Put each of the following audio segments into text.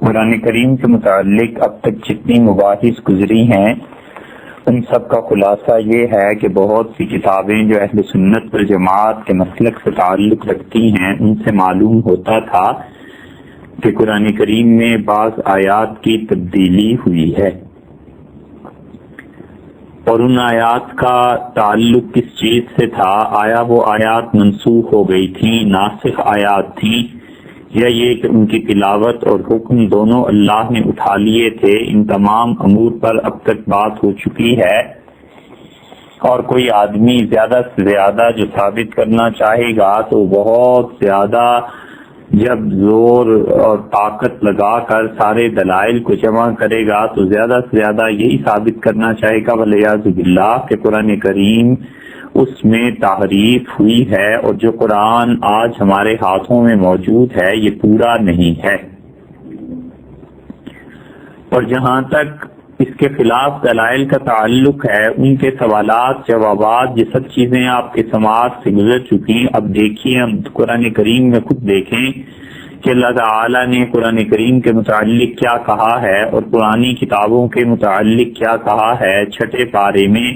قرآن کریم کے متعلق اب تک جتنی مباحث گزری ہیں ان سب کا خلاصہ یہ ہے کہ بہت سی کتابیں جو اہل سنت والجماعت کے مسلک سے تعلق رکھتی ہیں ان سے معلوم ہوتا تھا کہ قرآن کریم میں بعض آیات کی تبدیلی ہوئی ہے، اور ان آیات کا تعلق کس چیز سے تھا؟ آیا وہ آیات منسوخ ہو گئی تھیں، ناسخ آیات تھیں، یا یہ کہ ان کی تلاوت اور حکم دونوں اللہ نے اٹھا لیے تھے؟ ان تمام امور پر اب تک بات ہو چکی ہے، اور کوئی آدمی زیادہ سے زیادہ جو ثابت کرنا چاہے گا تو بہت زیادہ جب زور اور طاقت لگا کر سارے دلائل کو جمع کرے گا تو زیادہ سے زیادہ یہی ثابت کرنا چاہے گا والعیاذ باللہ کہ قرآن کریم اس میں تحریف ہوئی ہے، اور جو قرآن آج ہمارے ہاتھوں میں موجود ہے یہ پورا نہیں ہے۔ اور جہاں تک اس کے خلاف دلائل کا تعلق ہے، ان کے سوالات جوابات یہ سب چیزیں آپ کے سماعت سے گزر چکی۔ اب دیکھیے، ہم قرآن کریم میں خود دیکھیں کہ اللہ تعالیٰ نے قرآن کریم کے متعلق کیا کہا ہے اور پرانی کتابوں کے متعلق کیا کہا ہے۔ چھٹے پارے میں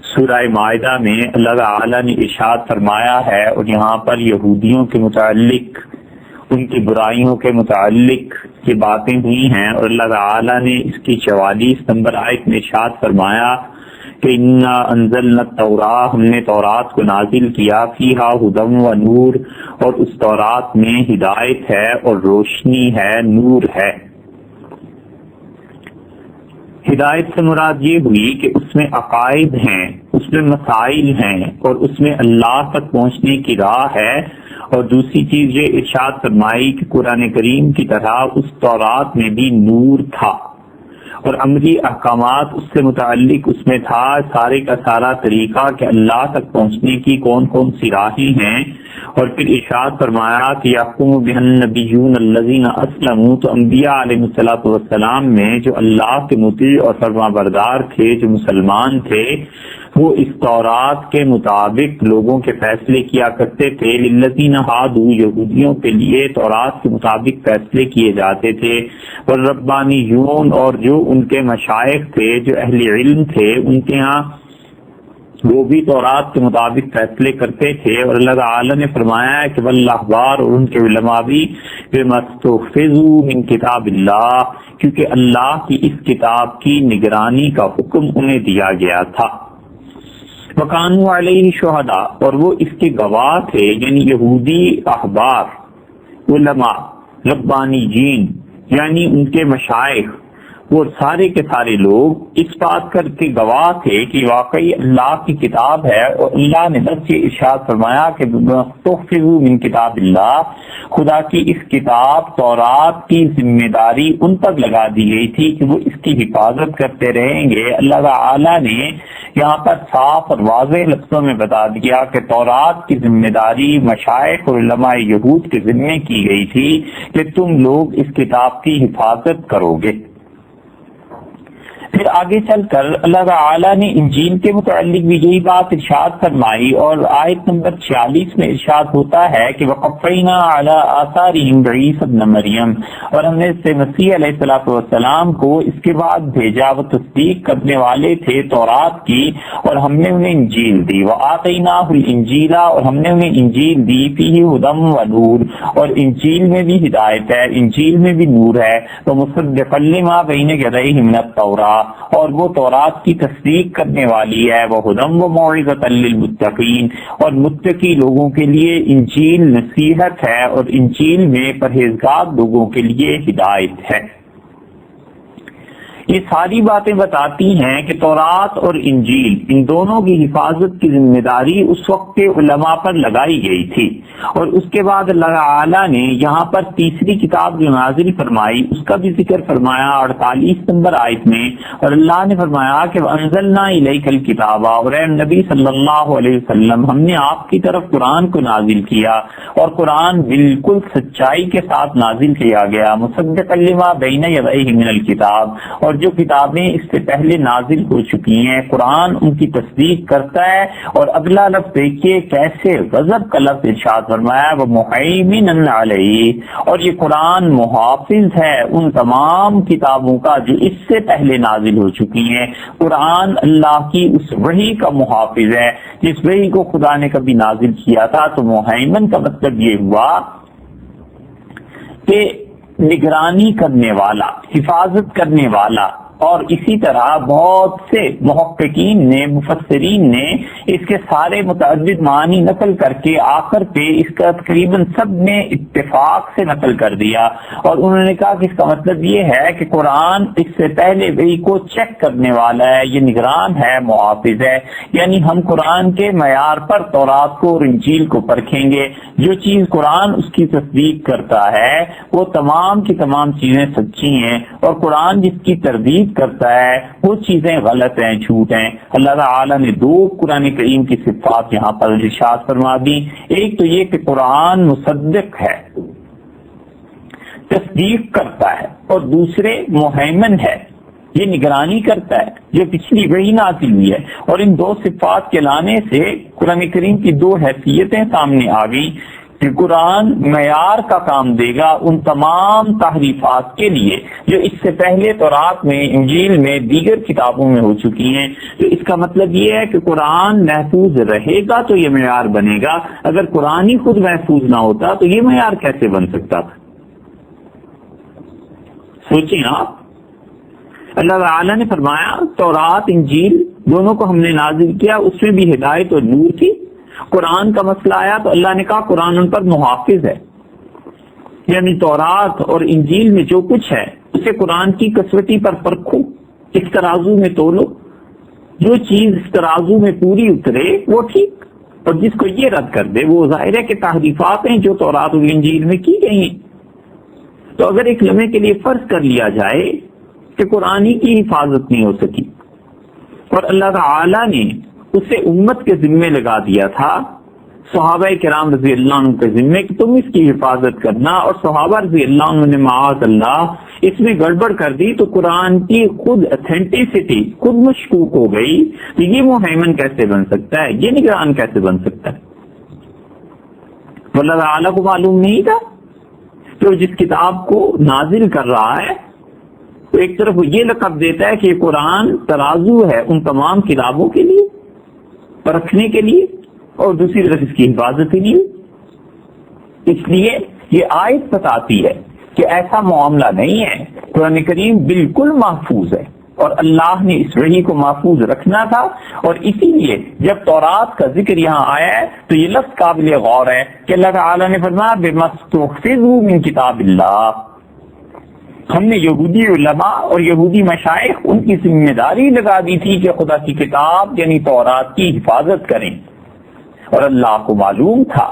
سورہ مائدہ میں اللہ تعالیٰ نے ارشاد فرمایا ہے، اور یہاں پر یہودیوں کے متعلق ان کی برائیوں کے متعلق یہ باتیں ہوئی ہیں، اور اللہ تعالیٰ نے اس کی 44 نمبر آیت میں ارشاد فرمایا کہ انا انزلنا التوراۃ، ہم نے تورات کو نازل کیا، فیہا ھدی و نور، اور اس تورات میں ہدایت ہے اور روشنی ہے، نور ہے۔ ہدایت سے مراد یہ ہوئی کہ اس میں عقائد ہیں، اس میں مسائل ہیں، اور اس میں اللہ تک پہنچنے کی راہ ہے۔ اور دوسری چیز یہ ارشاد فرمائی کہ قرآن کریم کی طرح اس تورات میں بھی نور تھا، اور عملی احکامات اس سے متعلق اس میں تھا، سارے کا سارا طریقہ کہ اللہ تک پہنچنے کی کون کون سی راہیں ہیں۔ اور پھر ارشاد فرمایا کہ یحکم بہ النبیون الذین اسلموا، تو انبیاء علیہ الصلوۃ والسلام میں جو اللہ کے مطیع اور فرما بردار تھے، جو مسلمان تھے، وہ اس تورات کے مطابق لوگوں کے فیصلے کیا کرتے تھے۔ للذین ہادوا، یہودیوں کے لیے تورات کے مطابق فیصلے کیے جاتے تھے۔ والربانیون، اور جو ان کے مشائخ تھے، جو اہل علم تھے، ان کے ہاں وہ بھی تورات کے مطابق فیصلے کرتے تھے۔ اور اللہ تعالی نے فرمایا ہے کہ والاحبار، اور ان کے علماء بھی بما استحفظوا من کتاب اللہ، کیونکہ اللہ کی اس کتاب کی نگرانی کا حکم انہیں دیا گیا تھا۔ وَكَانُوا عَلَيْهِ شُهَدَاء، اور وہ اس کے گواہ تھے، یعنی یہودی احبار، علماء، ربانیین، یعنی ان کے مشائخ، وہ سارے کے سارے لوگ اس بات کر کے گواہ تھے کہ واقعی اللہ کی کتاب ہے، اور اللہ نے بس یہ ارشاد فرمایا کہ تحفظوا من کتاب اللہ، خدا کی اس کتاب تورات کی ذمہ داری ان پر لگا دی گئی تھی کہ وہ اس کی حفاظت کرتے رہیں گے۔ اللہ تعالی نے یہاں پر صاف اور واضح لفظوں میں بتا دیا کہ تورات کی ذمہ داری مشائخ اور علماء یہود کے ذمہ کی گئی تھی کہ تم لوگ اس کتاب کی حفاظت کرو گے۔ پھر آگے چل کر اللہ تعالی نے انجیل کے متعلق بھی یہی بات ارشاد فرمائی، اور آیت نمبر 46 میں ارشاد ہوتا ہے کہ وَقَفَّيْنَا عَلَىٰ آثَارِهِمْ بِعِیسَیٰ ابْنَ مَرْیَم، اور ہم نے سے مسیح علیہ الصلوۃ والسلام کو اس کے بعد بھیجا، وہ تصدیق کرنے والے تھے تورات کی، اور ہم نے انہیں انجیل دی۔ وَآتَيْنَاهُ الْإِنجِیلَ، اور ہم نے انہیں انجیل دی، فِیہ ھدی وَنُور، اور انجیل میں بھی ہدایت ہے، انجیل میں بھی نور ہے۔ وَمُصَدِّقًا لِمَا بَیْنَ یَدَیْهِ مِنَ التَّوْرَاۃ، اور وہ تورات کی تصدیق کرنے والی ہے۔ وَھدًى وَمَوعِظَةً لِّلْمُتَّقِينَ، اور متقی لوگوں کے لیے انجیل نصیحت ہے، اور انجیل میں پرہیزگار لوگوں کے لیے ہدایت ہے۔ یہ ساری باتیں بتاتی ہیں کہ تورات اور انجیل ان دونوں کی حفاظت کی ذمہ داری اس وقت کے علماء پر لگائی گئی تھی، اور اس کے بعد اللہ تعالی نے یہاں پر تیسری کتاب جو نازل فرمائی اس کا بھی ذکر فرمایا 48 نمبر آیت میں، اور اللہ نے فرمایا کہ وَأَنزَلْنَا إِلَيْكَ الْكِتَابَ، اور اے نبی صلی اللہ علیہ وسلم ہم نے آپ کی طرف قرآن کو نازل کیا، اور قرآن بالکل سچائی کے ساتھ نازل کیا گیا، مصدقا لما بین یدیہ من الکتاب، اور اور جو کتابیں اس سے پہلے نازل ہو چکی ہیں قرآن ان کی تصدیق کرتا ہے. اور اگلا لفظ دیکھیے کیسے غضب کا لفظ ارشاد فرمایا وہ مہیمن علیہ، اور یہ قرآن محافظ ہے ان تمام کتابوں کا جو اس سے پہلے نازل ہو چکی ہیں. قرآن اللہ کی اس وحی کا محافظ ہے جس وحی کو خدا نے کبھی نازل کیا تھا. تو مہیمن کا مطلب یہ ہوا کہ نگرانی کرنے والا، حفاظت کرنے والا. اور اسی طرح بہت سے محققین نے، مفسرین نے اس کے سارے متعدد معنی نقل کر کے آخر پہ اس کا تقریباً سب نے اتفاق سے نقل کر دیا، اور انہوں نے کہا کہ اس کا مطلب یہ ہے کہ قرآن اس سے پہلے وہی کو چیک کرنے والا ہے، یہ نگران ہے، محافظ ہے. یعنی ہم قرآن کے معیار پر تورات کو اور انجیل کو پرکھیں گے. جو چیز قرآن اس کی تصدیق کرتا ہے وہ تمام کی تمام چیزیں سچی ہیں، اور قرآن جس کی تردید کرتا ہے وہ چیزیں غلط ہیں، جھوٹ ہیں. اللہ تعالی نے دو قرآن کریم کی صفات یہاں پر ارشاد فرما دی. ایک تو یہ کہ قرآن مصدق ہے، تصدیق کرتا ہے، اور دوسرے مہیمن ہے، یہ نگرانی کرتا ہے جو پچھلی وحی نازل ہوئی ہے. اور ان دو صفات کے لانے سے قرآن کریم کی دو حیثیتیں سامنے آ گئی کہ قرآن معیار کا کام دے گا ان تمام تحریفات کے لیے جو اس سے پہلے تورات میں، انجیل میں، دیگر کتابوں میں ہو چکی ہیں. تو اس کا مطلب یہ ہے کہ قرآن محفوظ رہے گا تو یہ معیار بنے گا. اگر قرآن ہی خود محفوظ نہ ہوتا تو یہ معیار کیسے بن سکتا تھا؟ سوچیں آپ. اللہ تعالیٰ نے فرمایا تورات انجیل دونوں کو ہم نے نازل کیا، اس میں بھی ہدایت اور نور تھی. قرآن کا مسئلہ آیا تو اللہ نے کہا قرآن ان پر محافظ ہے. یعنی تورات اور انجیل میں جو کچھ ہے اسے قرآن کی کسوٹی پر پرکھو، اس ترازو میں تولو، جو چیز اس ترازو میں پوری اترے وہ ٹھیک، اور جس کو یہ رد کر دے وہ ظاہر ہے کہ تحریفات ہیں جو تورات اور انجیل میں کی گئی ہیں. تو اگر ایک لمحے کے لیے فرض کر لیا جائے کہ قرآن کی حفاظت نہیں ہو سکی اور اللہ تعالی نے اسے امت کے ذمے لگا دیا تھا، صحابہ کرام رضی اللہ عنہ کے ذمے کہ تم اس کی حفاظت کرنا، اور صحابہ رضی اللہ عنہ نے معاذ اللہ اس میں گڑبڑ کر دی تو قرآن کی خود اتھینٹسٹی خود مشکوک ہو گئی. تو یہ مہیمن کیسے بن سکتا ہے، یہ نگران کیسے بن سکتا ہے؟ اللہ تعالیٰ کو معلوم نہیں تھا کہ وہ جس کتاب کو نازل کر رہا ہے تو ایک طرف وہ یہ لقب دیتا ہے کہ یہ قرآن ترازو ہے ان تمام کتابوں کے لیے پرکھنے کے لیے، اور دوسری طرف اس کی حفاظت کے لیے. اس لیے یہ آیت بتاتی ہے کہ ایسا معاملہ نہیں ہے. قرآن کریم بالکل محفوظ ہے اور اللہ نے اس وحی کو محفوظ رکھنا تھا. اور اسی لیے جب تورات کا ذکر یہاں آیا ہے تو یہ لفظ قابل غور ہے کہ اللہ تعالی نے فرمایا بِمَسْتُحْفِظُوا مِن کتاب اللہ. ہم نے یہودی علماء اور یہودی مشائخ ان کی ذمہ داری لگا دی تھی کہ خدا کی کتاب یعنی تورات کی حفاظت کریں، اور اللہ کو معلوم تھا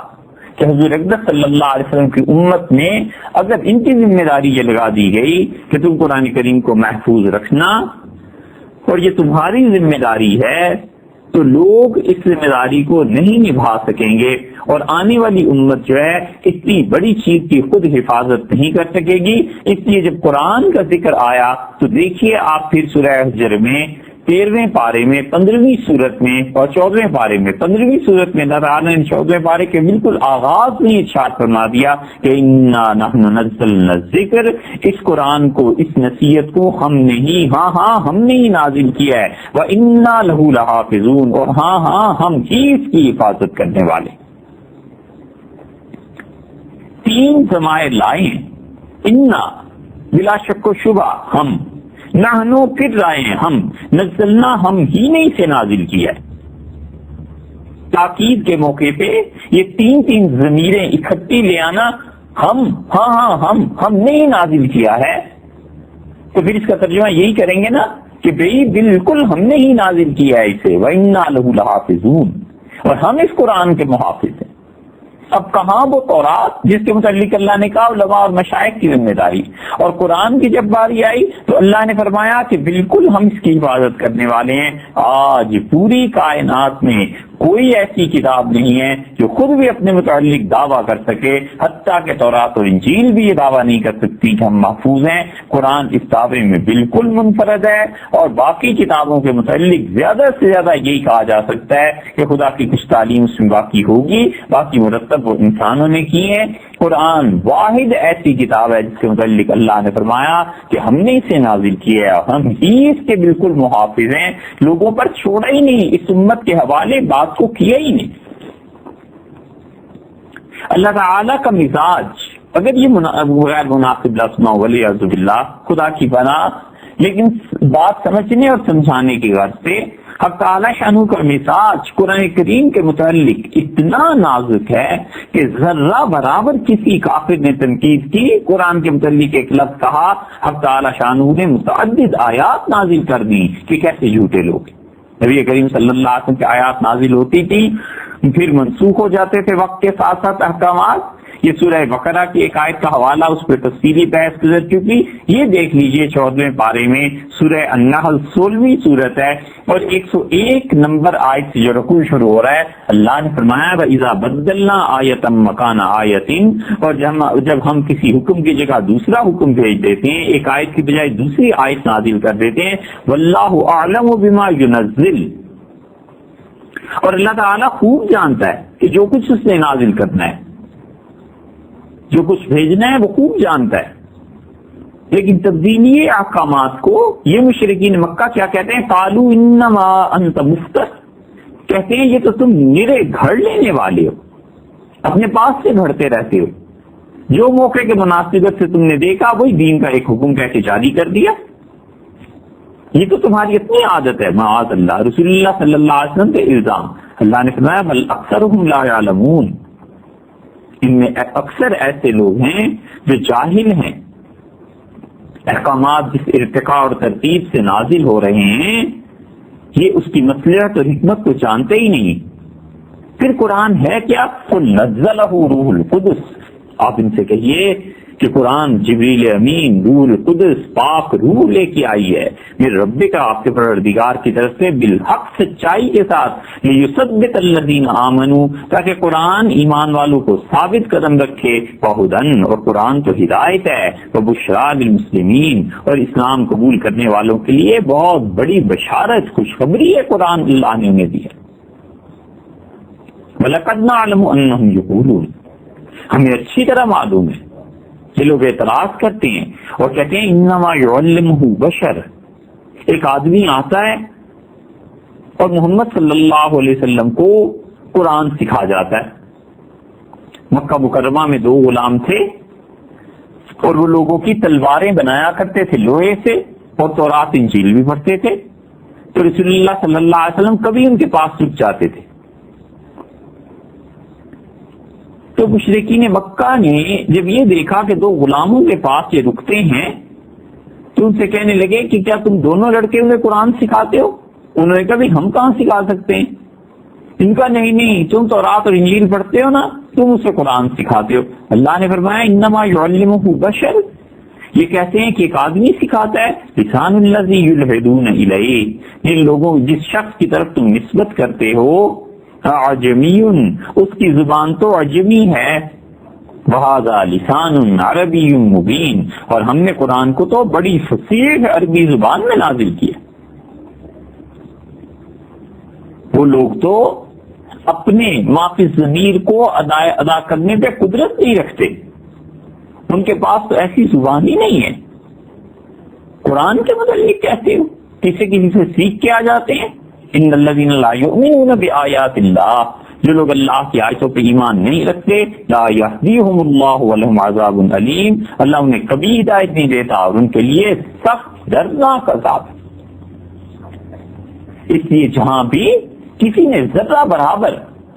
کہ حضور اقدس صلی اللہ علیہ وسلم کی امت میں اگر ان کی ذمہ داری یہ لگا دی گئی کہ تم قرآن کریم کو محفوظ رکھنا اور یہ تمہاری ذمہ داری ہے تو لوگ اس ذمہ داری کو نہیں نبھا سکیں گے، اور آنے والی امت جو ہے اتنی بڑی چیز کی خود حفاظت نہیں کر سکے گی. اس لیے جب قرآن کا ذکر آیا تو دیکھیے آپ پھر سورہ حجر میں 13ویں پارے میں 15ویں سورت میں اور 14ویں پارے میں 15ویں سورت میں اللہ تعالیٰ نے 14ویں پارے کے بالکل آغاز میں ارشاد فرما دیا کہ انا نحن نزلنا الذکر، اس قرآن کو، اس نصیحت کو ہم نے ہی ہم نے ہی نازل کیا ہے، وانا لہ لحافظون، اور ہم ہی اس کی حفاظت کرنے والے. 3 ضمائر لائے ہیں، انا بلا شک و شبہ، ہم، نحنو پھر رائے ہیں، ہم، نزلنا ہم ہی نے اسے نازل کیا ہے. تاکید کے موقع پہ یہ 3 ضمیریں اکٹھی لے آنا، ہم، ہم نے ہی نازل کیا ہے، تو پھر اس کا ترجمہ یہی کریں گے نا کہ بھئی بالکل ہم نے ہی نازل کیا ہے اسے، وَإِنَّا لَهُ لَحَافِظُونَ، اور ہم اس قرآن کے محافظ ہیں. اب کہاں وہ تورات جس کے متعلق اللہ نے کہا علماء اور مشائخ کی ذمہ داری، اور قرآن کی جب باری آئی تو اللہ نے فرمایا کہ بالکل ہم اس کی حفاظت کرنے والے ہیں۔ آج پوری کائنات میں کوئی ایسی کتاب نہیں ہے جو خود بھی اپنے متعلق دعویٰ کر سکے، حتیٰ کہ تورات اور انجیل بھی یہ دعویٰ نہیں کر سکتی کہ ہم محفوظ ہیں۔ قرآن اس دعوے میں بالکل منفرد ہے، اور باقی کتابوں کے متعلق زیادہ سے زیادہ یہی کہا جا سکتا ہے کہ خدا کی کچھ تعلیم اس میں باقی ہوگی، باقی مرتب وہ انسانوں نے کی ہیں۔ قرآن واحد ایسی کتاب ہے جس کے متعلق اللہ نے فرمایا کہ ہم نے اسے نازل کیا ہے، ہم ہی اس کے بالکل محافظ ہیں، لوگوں پر چھوڑا ہی نہیں، اس امت کے حوالے بات کو کیا ہی نہیں۔ اللہ تعالی کا مزاج اگر یہ غیر مناسب لفظ ولیعذ باللہ، خدا کی پناہ، لیکن بات سمجھنے اور سمجھانے کی غرض سے حق تعالی شانہ کا مزاج قرآن کریم کے متعلق اتنا نازک ہے کہ ذرہ برابر کسی کافر نے تنقید کی، قرآن کے متعلق ایک لفظ کہا، حق تعالی شانہ نے متعدد آیات نازل کر دی کہ کیسے جھوٹے لوگ۔ نبی کریم صلی اللہ علیہ وسلم کی آیات نازل ہوتی تھی، پھر منسوخ ہو جاتے تھے وقت کے ساتھ ساتھ احکامات۔ یہ سورہ بقرہ کی ایک آیت کا حوالہ، اس پہ تفصیلی بحث گزر چکی، یہ دیکھ لیجئے 14ویں پارے میں سورہ النحل 16ویں سورت ہے، اور 101 نمبر آیت سے جو رکوع شروع ہو رہا ہے، اللہ نے فرمایا وَإِذَا بَدَّلْنَا آیَةً مَكَانَ آیَةٍ، اور جب ہم کسی حکم کی جگہ دوسرا حکم بھیج دیتے ہیں، ایک آیت کی بجائے دوسری آیت نازل کر دیتے ہیں، وَاللَّهُ أَعْلَمُ بِمَا يُنَزِّلُ، اور اللہ تعالیٰ خوب جانتا ہے کہ جو کچھ اس نے نازل کرنا ہے، جو کچھ بھیجنا ہے وہ خوب جانتا ہے۔ لیکن تبدیلی احکامات کو یہ مشرکین مکہ کیا کہتے ہیں؟ قالوا انما انت مفتر، کہتے ہیں یہ تو تم نرے گھڑ لینے والے ہو، اپنے پاس سے گھڑتے رہتے ہو، جو موقع کے مناسبت سے تم نے دیکھا وہی دین کا ایک حکم کہہ کے جاری کر دیا، یہ تو تمہاری اپنی عادت ہے۔ معاذ اللہ، رسول اللہ صلی اللہ علیہ وسلم کے الزام۔ اللہ نے فرمایا بل اکثرهم لا يعلمون، ان میں اکثر ایسے لوگ ہیں جو جاہل ہیں، احکامات جس ارتقاء اور ترتیب سے نازل ہو رہے ہیں یہ اس کی مصلحت اور حکمت کو جانتے ہی نہیں۔ پھر قرآن ہے کیا؟ قل نزلہ روح القدس، آپ ان سے کہیے کہ قرآن جبریل امین روح القدس پاک روح لے کے آئی ہے میرے رب کا، آپ کے پروردگار کی طرف سے، بالحق سچائی کے ساتھ، لیثبت الذین آمنوا، تاکہ قرآن ایمان والوں کو ثابت قدم رکھے، وہدن، اور قرآن تو ہدایت ہے، وبشریٰ للمسلمین، اور اسلام قبول کرنے والوں کے لیے بہت بڑی بشارت خوشخبری ہے قرآن اللہ نے انہیں دی ہے۔ وَلَقَدْ نَعْلَمُ أَنَّهُمْ يَقُولُونَ، ہمیں اچھی طرح معلوم ہے یہ لوگ اعتراض کرتے ہیں اور کہتے ہیں انما يعلمه بشر، ایک آدمی آتا ہے اور محمد صلی اللہ علیہ وسلم کو قرآن سکھا جاتا ہے۔ مکہ مکرمہ میں 2 غلام تھے اور وہ لوگوں کی تلواریں بنایا کرتے تھے لوہے سے، اور تورات انجیل بھی پڑھتے تھے، تو رسول اللہ صلی اللہ علیہ وسلم کبھی ان کے پاس رک جاتے تھے۔ تو مشرکین مکہ نے جب یہ دیکھا کہ 2 غلاموں کے پاس یہ رکتے ہیں تو ان سے کہنے لگے کہ کیا تم دونوں لڑکے انہیں قرآن سکھاتے ہو؟ انہوں نے کہا ہم کہاں سکھا سکتے ہیں۔ ان کا نہیں، تم تورات اور انجیل پڑھتے ہو نا، تم اسے قرآن سکھاتے ہو۔ اللہ نے فرمایا انما يعلمه بشر، یہ کہتے ہیں کہ ایک آدمی سکھاتا ہے، لسان الذی یلحدون الیہ، جن لوگوں جس شخص کی طرف تم نسبت کرتے ہو، عجمی، اس کی زبان تو عجمی ہے، وہذا لسان عربی مبین، اور ہم نے قرآن کو تو بڑی فصیح عربی زبان میں نازل کیا۔ وہ لوگ تو اپنے ما فی الضمیر کو ادا کرنے پہ قدرت نہیں رکھتے، ان کے پاس تو ایسی زبان ہی نہیں ہے۔ قرآن کے متعلق کہتے ہو کسی سے سیکھ کے آ جاتے ہیں۔ ان الذین لا یؤمنون بآیات اللہ، جو لوگ اللہ کی آیتوں پہ ایمان نہیں رکھتے، لا یہدیہم اللہ ولہم عذاب علیم، اللہ انہیں کبھی ہدایت نہیں دیتا اور ان کے لیے سخت دردناک عذاب۔ اس لیے جہاں بھی کسی نے ذرہ برابر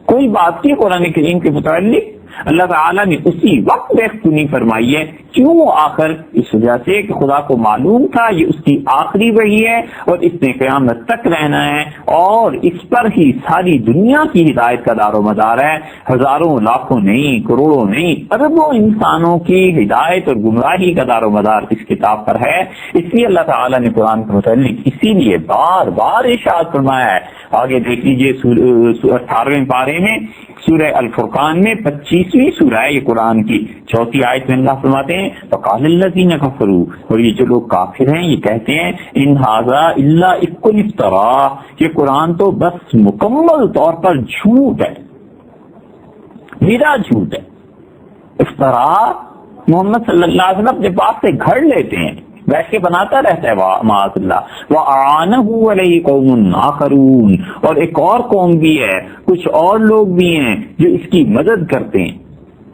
کوئی بات کی قرآن کریم کے متعلق اللہ تعالیٰ نے اسی وقت بیخبنی فرمائی ہے. کیوں؟ آخر اس وجہ سے کہ خدا کو معلوم تھا یہ اس کی آخری وحی ہے اور اس نے قیامت تک رہنا ہے اور اس پر ہی ساری دنیا کی ہدایت کا دار و مدار ہے. ہزاروں لاکھوں نہیں، کروڑوں نہیں، اربوں انسانوں کی ہدایت اور گمراہی کا دار و مدار اس کتاب پر ہے. اس لیے اللہ تعالیٰ نے قرآن کے متعلق اسی لیے بار بار ارشاد فرمایا ہے. آگے دیکھ لیجیے 18ویں پارے میں سورہ الفرقان میں 25ویں سورہ ہے یہ قرآن کی 4 آیت میں اللہ فرماتے ہیں فقال الذین کفروا، اور یہ جو لوگ کافر ہیں یہ کہتے ہیں ان ھذا الا افک افترا، یہ قرآن تو بس مکمل طور پر جھوٹ ہے، میرا جھوٹ ہے. افترا محمد صلی اللہ علیہ وسلم اپنے پاس سے گھڑ لیتے ہیں، بیٹھ کے بناتا رہتا ہے معاذ اللہ. وَأَعَانَهُ عَلَيْهِ قَوْمٌ آخَرُونَ، اور ایک اور قوم بھی ہے، کچھ اور لوگ بھی ہیں جو اس کی مدد کرتے ہیں.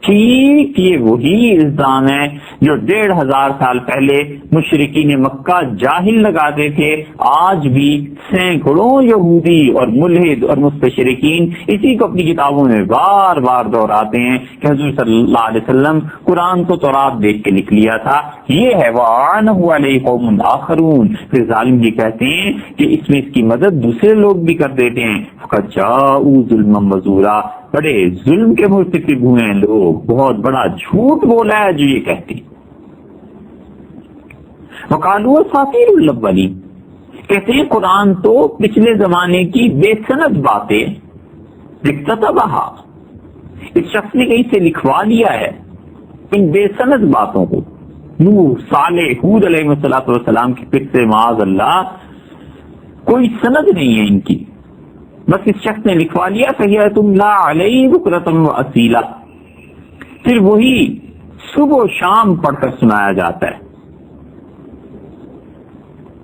ٹھیک یہ وہی الزام ہے جو 1500 سال پہلے مشرکین مکہ جاہل لگاتے تھے. آج بھی سینکڑوں یہودی اور ملحد اور مستشرکین اسی کو اپنی کتابوں میں بار بار دہراتے ہیں کہ حضور صلی اللہ علیہ وسلم قرآن کو تورات دیکھ کے لکھ لیا تھا. یہ ہے وَأَعَانَهُ عَلَيْهِ قَوْمٌ آخَرُونَ. پھر ظالم یہ کہتے ہیں کہ اس میں اس کی مدد دوسرے لوگ بھی کر دیتے ہیں. فَقَدْ جَاءُوا ظُلْمًا وَزُورًا، بڑے ظلم کے مرتکب ہوئے ہیں لوگ، بہت بڑا جھوٹ بولا ہے جو یہ کہتے ہیں. وقالوا اساطیر الاولین، کہتے ہیں قرآن تو پچھلے زمانے کی بے سند باتیں اکتتبھا، اس شخص نے کہیں سے لکھوا لیا ہے ان بے سند باتوں کو. نوح، صالح، ہود علیہ السلام کی قصے معاذ اللہ کوئی سند نہیں ہے ان کی، بس اس شخص نے لکھوا لیا فَهِيَ تُمْلَىٰ عَلَيْهِ بُكْرَةً وَأَصِيلًا، پھر وہی صبح و شام پڑھ کر سنایا جاتا ہے.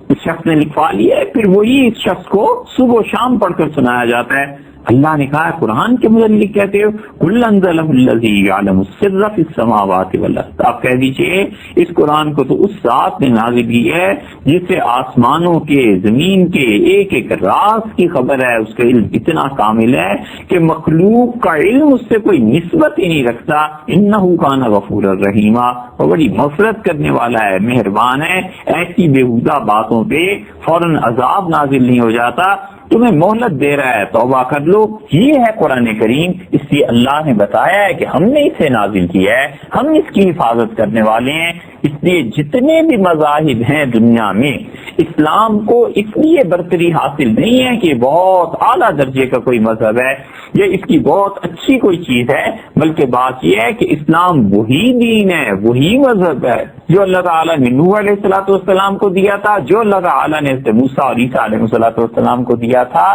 اس شخص نے لکھوا لیا ہے، پھر وہی اس شخص کو صبح و شام پڑھ کر سنایا جاتا ہے. اللہ نے کہا قرآن کے متعلق کہتے ہو قُلْ أَنزَلَهُ الَّذِي يَعْلَمُ السِّرَّ فِي السَّمَاوَاتِ وَالْأَرْضِ، آپ کہہ دیجئے اس قرآن کو تو اس ذات نے نازل کی ہے جس سے آسمانوں کے، زمین کے ایک ایک راز کی خبر ہے. اس کا علم اتنا کامل ہے کہ مخلوق کا علم اس سے کوئی نسبت ہی نہیں رکھتا. إِنَّهُ كَانَ غَفُورًا رَحِيمًا، اور بڑی مغفرت کرنے والا ہے، مہربان ہے. ایسی بےہودہ باتوں پہ فوراً عذاب نازل نہیں ہو جاتا، تمہیں مہلت دے رہا ہے، توبہ کر لو. یہ ہے قرآن کریم. اس لیے اللہ نے بتایا ہے کہ ہم نے اسے نازل کیا ہے، ہم اس کی حفاظت کرنے والے ہیں. اس لیے جتنے بھی مذاہب ہیں دنیا میں، اسلام کو اس لیے برتری حاصل نہیں ہے کہ بہت اعلیٰ درجے کا کوئی مذہب ہے یا اس کی بہت اچھی کوئی چیز ہے، بلکہ بات یہ ہے کہ اسلام وہی دین ہے، وہی مذہب ہے جو اللہ تعالیٰ نے نوح علیہ السلام کو دیا تھا، جو اللہ تعالیٰ نے موسیٰ اور عیسیٰ علیہ السلام کو دیا تھا.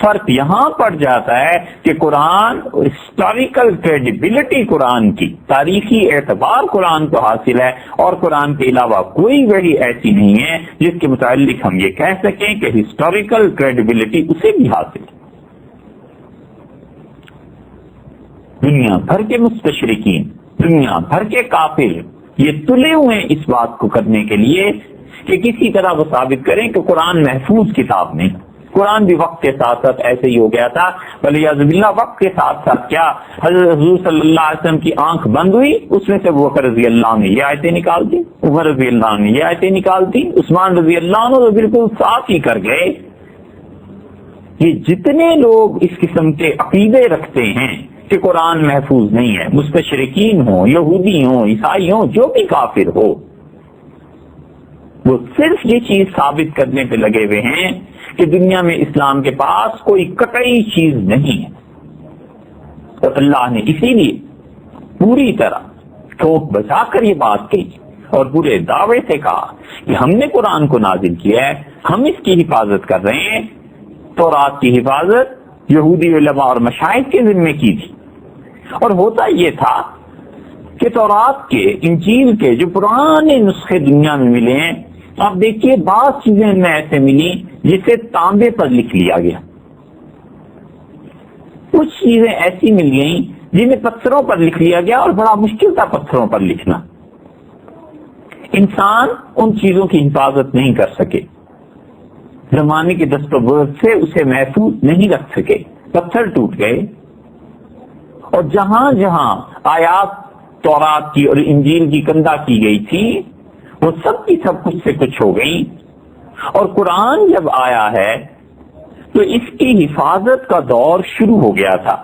فرق یہاں پڑ جاتا ہے کہ قرآن ہسٹوریکل کریڈیبلٹی قرآن کی، تاریخی اعتبار قرآن کو حاصل ہے، اور قرآن کے علاوہ کوئی وحی ایسی نہیں ہے جس کے متعلق ہم یہ کہہ سکیں کہ ہسٹوریکل کریڈیبلٹی اسے بھی حاصل ہے. دنیا بھر کے مستشرقین، دنیا بھر کے کافر یہ تلے ہوئے اس بات کو کرنے کے لیے کہ کسی طرح وہ ثابت کریں کہ قرآن محفوظ کتاب نہیں. قرآن بھی وقت کے ساتھ ساتھ ایسے ہی ہو گیا تھا. ولیعذ باللہ وقت کے ساتھ ساتھ کیا حضرت حضور صلی اللہ علیہ وسلم کی آنکھ بند ہوئی، اس میں سے ابو بکر رضی اللہ عنہ نے یہ آیتیں نکال دی، عمر رضی اللہ عنہ نے یہ آیتیں نکال دی، عثمان رضی اللہ عنہ تو بالکل صاف ہی کر گئے. یہ جتنے لوگ اس قسم کے عقیدے رکھتے ہیں کہ قرآن محفوظ نہیں ہے، مستشرقین ہوں، یہودی ہوں، عیسائی ہوں، جو بھی کافر ہو، وہ صرف یہ چیز ثابت کرنے پہ لگے ہوئے ہیں کہ دنیا میں اسلام کے پاس کوئی قطعی چیز نہیں ہے. اور اللہ نے اسی لیے پوری طرح ٹھوک بجا کر یہ بات کہی اور پورے دعوے سے کہا کہ ہم نے قرآن کو نازل کیا ہے، ہم اس کی حفاظت کر رہے ہیں. تورات کی حفاظت یہودی علماء اور مشائخ کے ذمے کی تھی، اور ہوتا یہ تھا کہ تورات کے، انجیل کے جو پرانے نسخے دنیا میں ملے ہیں، آپ دیکھیے بعض چیزیں میں ایسے ملی جسے تانبے پر لکھ لیا گیا، کچھ چیزیں ایسی مل گئیں جنہیں پتھروں پر لکھ لیا گیا، اور بڑا مشکل تھا پتھروں پر لکھنا. انسان ان چیزوں کی حفاظت نہیں کر سکے، زمانے کے دست و برد سے اسے محفوظ نہیں رکھ سکے، پتھر ٹوٹ گئے اور جہاں جہاں آیات تورات کی اور انجیل کی کندہ کی گئی تھی وہ سب کی سب کچھ سے کچھ ہو گئی. اور قرآن جب آیا ہے تو اس کی حفاظت کا دور شروع ہو گیا تھا.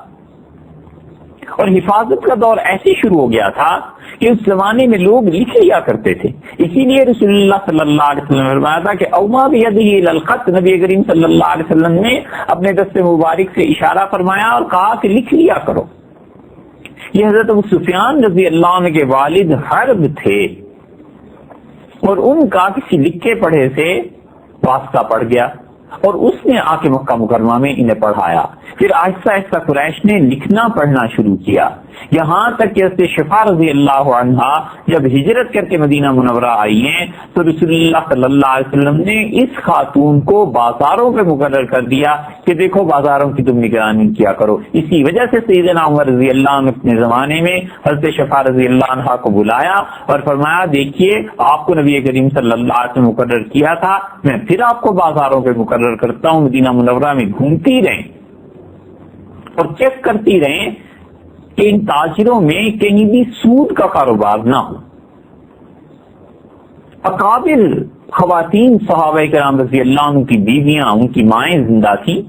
اور حفاظت کا دور ایسے شروع ہو گیا تھا کہ اس زمانے میں لوگ لکھ لیا کرتے تھے. اسی لیے رسول اللہ صلی اللہ علیہ وسلم نے فرمایا تھا کہ اوما بیدہ الخط، نبی کریم صلی اللہ علیہ وسلم نے اپنے دست مبارک سے اشارہ فرمایا اور کہا کہ لکھ لیا کرو. یہ حضرت ابو سفیان رضی اللہ عنہ کے والد حرب تھے اور ان کا کسی لکھے پڑھے سے واسطہ پڑ گیا اور اس نے آ کے مکہ مکرمہ میں انہیں پڑھایا. پھر آہستہ آہستہ قریش نے لکھنا پڑھنا شروع کیا، یہاں تک کہ حضرت شفا رضی اللہ عنہا جب ہجرت کر کے مدینہ منورہ آئی ہیں تو رسول اللہ صلی اللہ علیہ وسلم نے اس خاتون کو بازاروں پہ مقرر کر دیا کہ دیکھو بازاروں کی تم نگرانی کیا کرو. اسی وجہ سے سیدنا عمر رضی اللہ عنہ اپنے زمانے میں حضرت شفا رضی اللہ عنہا کو بلایا اور فرمایا دیکھیے آپ کو نبی کریم صلی اللہ علیہ وسلم مقرر کیا تھا، میں پھر آپ کو بازاروں پہ مقرر کرتا ہوں، مدینہ منورہ میں گھومتی رہیں اور چیک کرتی رہیں کہ ان تاجروں میں کہیں بھی سود کا کاروبار نہ ہو. اکابر خواتین صحابہ کرام رضی اللہ عنہ کی بیویاں، ان کی مائیں زندہ تھیں.